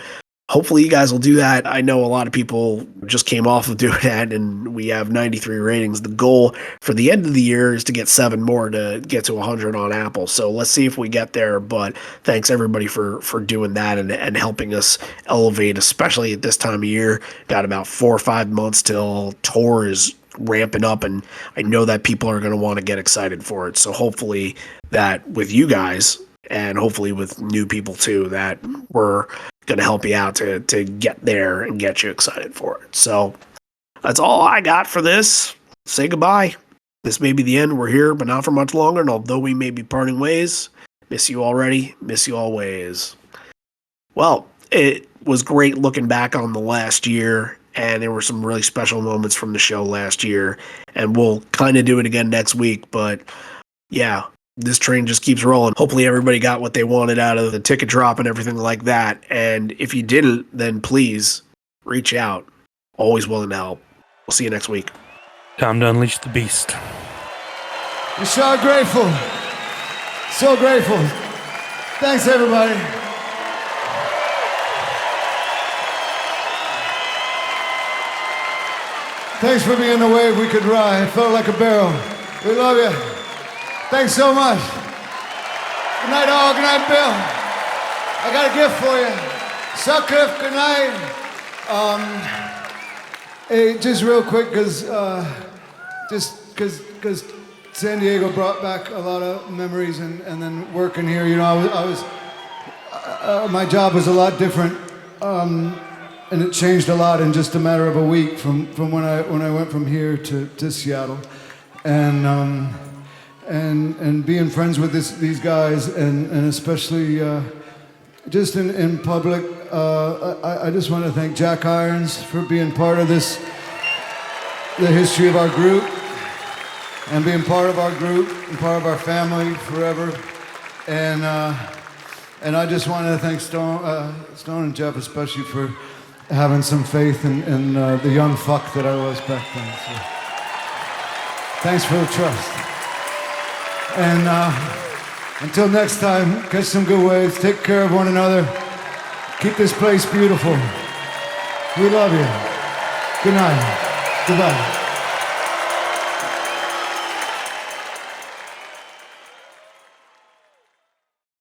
hopefully you guys will do that. I know a lot of people just came off of doing that, and we have 93 ratings. The goal for the end of the year is to get 7 more to get to 100 on Apple. So let's see if we get there. But thanks everybody for doing that and helping us elevate, especially at this time of year. Got about 4 or 5 months till tour is ramping up, and I know that people are going to want to get excited for it. So hopefully that with you guys, and hopefully with new people too, that we're going to help you out to get there and get you excited for it. So that's all I got for this. Say goodbye. This may be the end. We're here, but not for much longer. And although we may be parting ways, miss you already, miss you always. Well, it was great looking back on the last year, and there were some really special moments from the show last year, and we'll kind of do it again next week. But yeah, this train just keeps rolling. Hopefully everybody got what they wanted out of the ticket drop and everything like that. And if you didn't, then please reach out. Always willing to help. We'll see you next week. Time to unleash the beast. We're so grateful. So grateful. Thanks, everybody. Thanks for being the wave we could ride. It felt like a barrel. We love you. Thanks so much. Good night, all. Good night, Bill. I got a gift for you. Sutcliffe, good night. Hey, just real quick, because San Diego brought back a lot of memories, and then working here, I was my job was a lot different, and it changed a lot in just a matter of a week from when I went from here to Seattle, and being friends with these guys, and especially just in public. I just want to thank Jack Irons for being part of this, the history of our group, and being part of our group and part of our family forever. And I just want to thank Stone and Jeff especially for having some faith in the young fuck that I was back then. So, thanks for the trust. And until next time, catch some good waves, take care of one another, keep this place beautiful. We love you. Good night. Goodbye.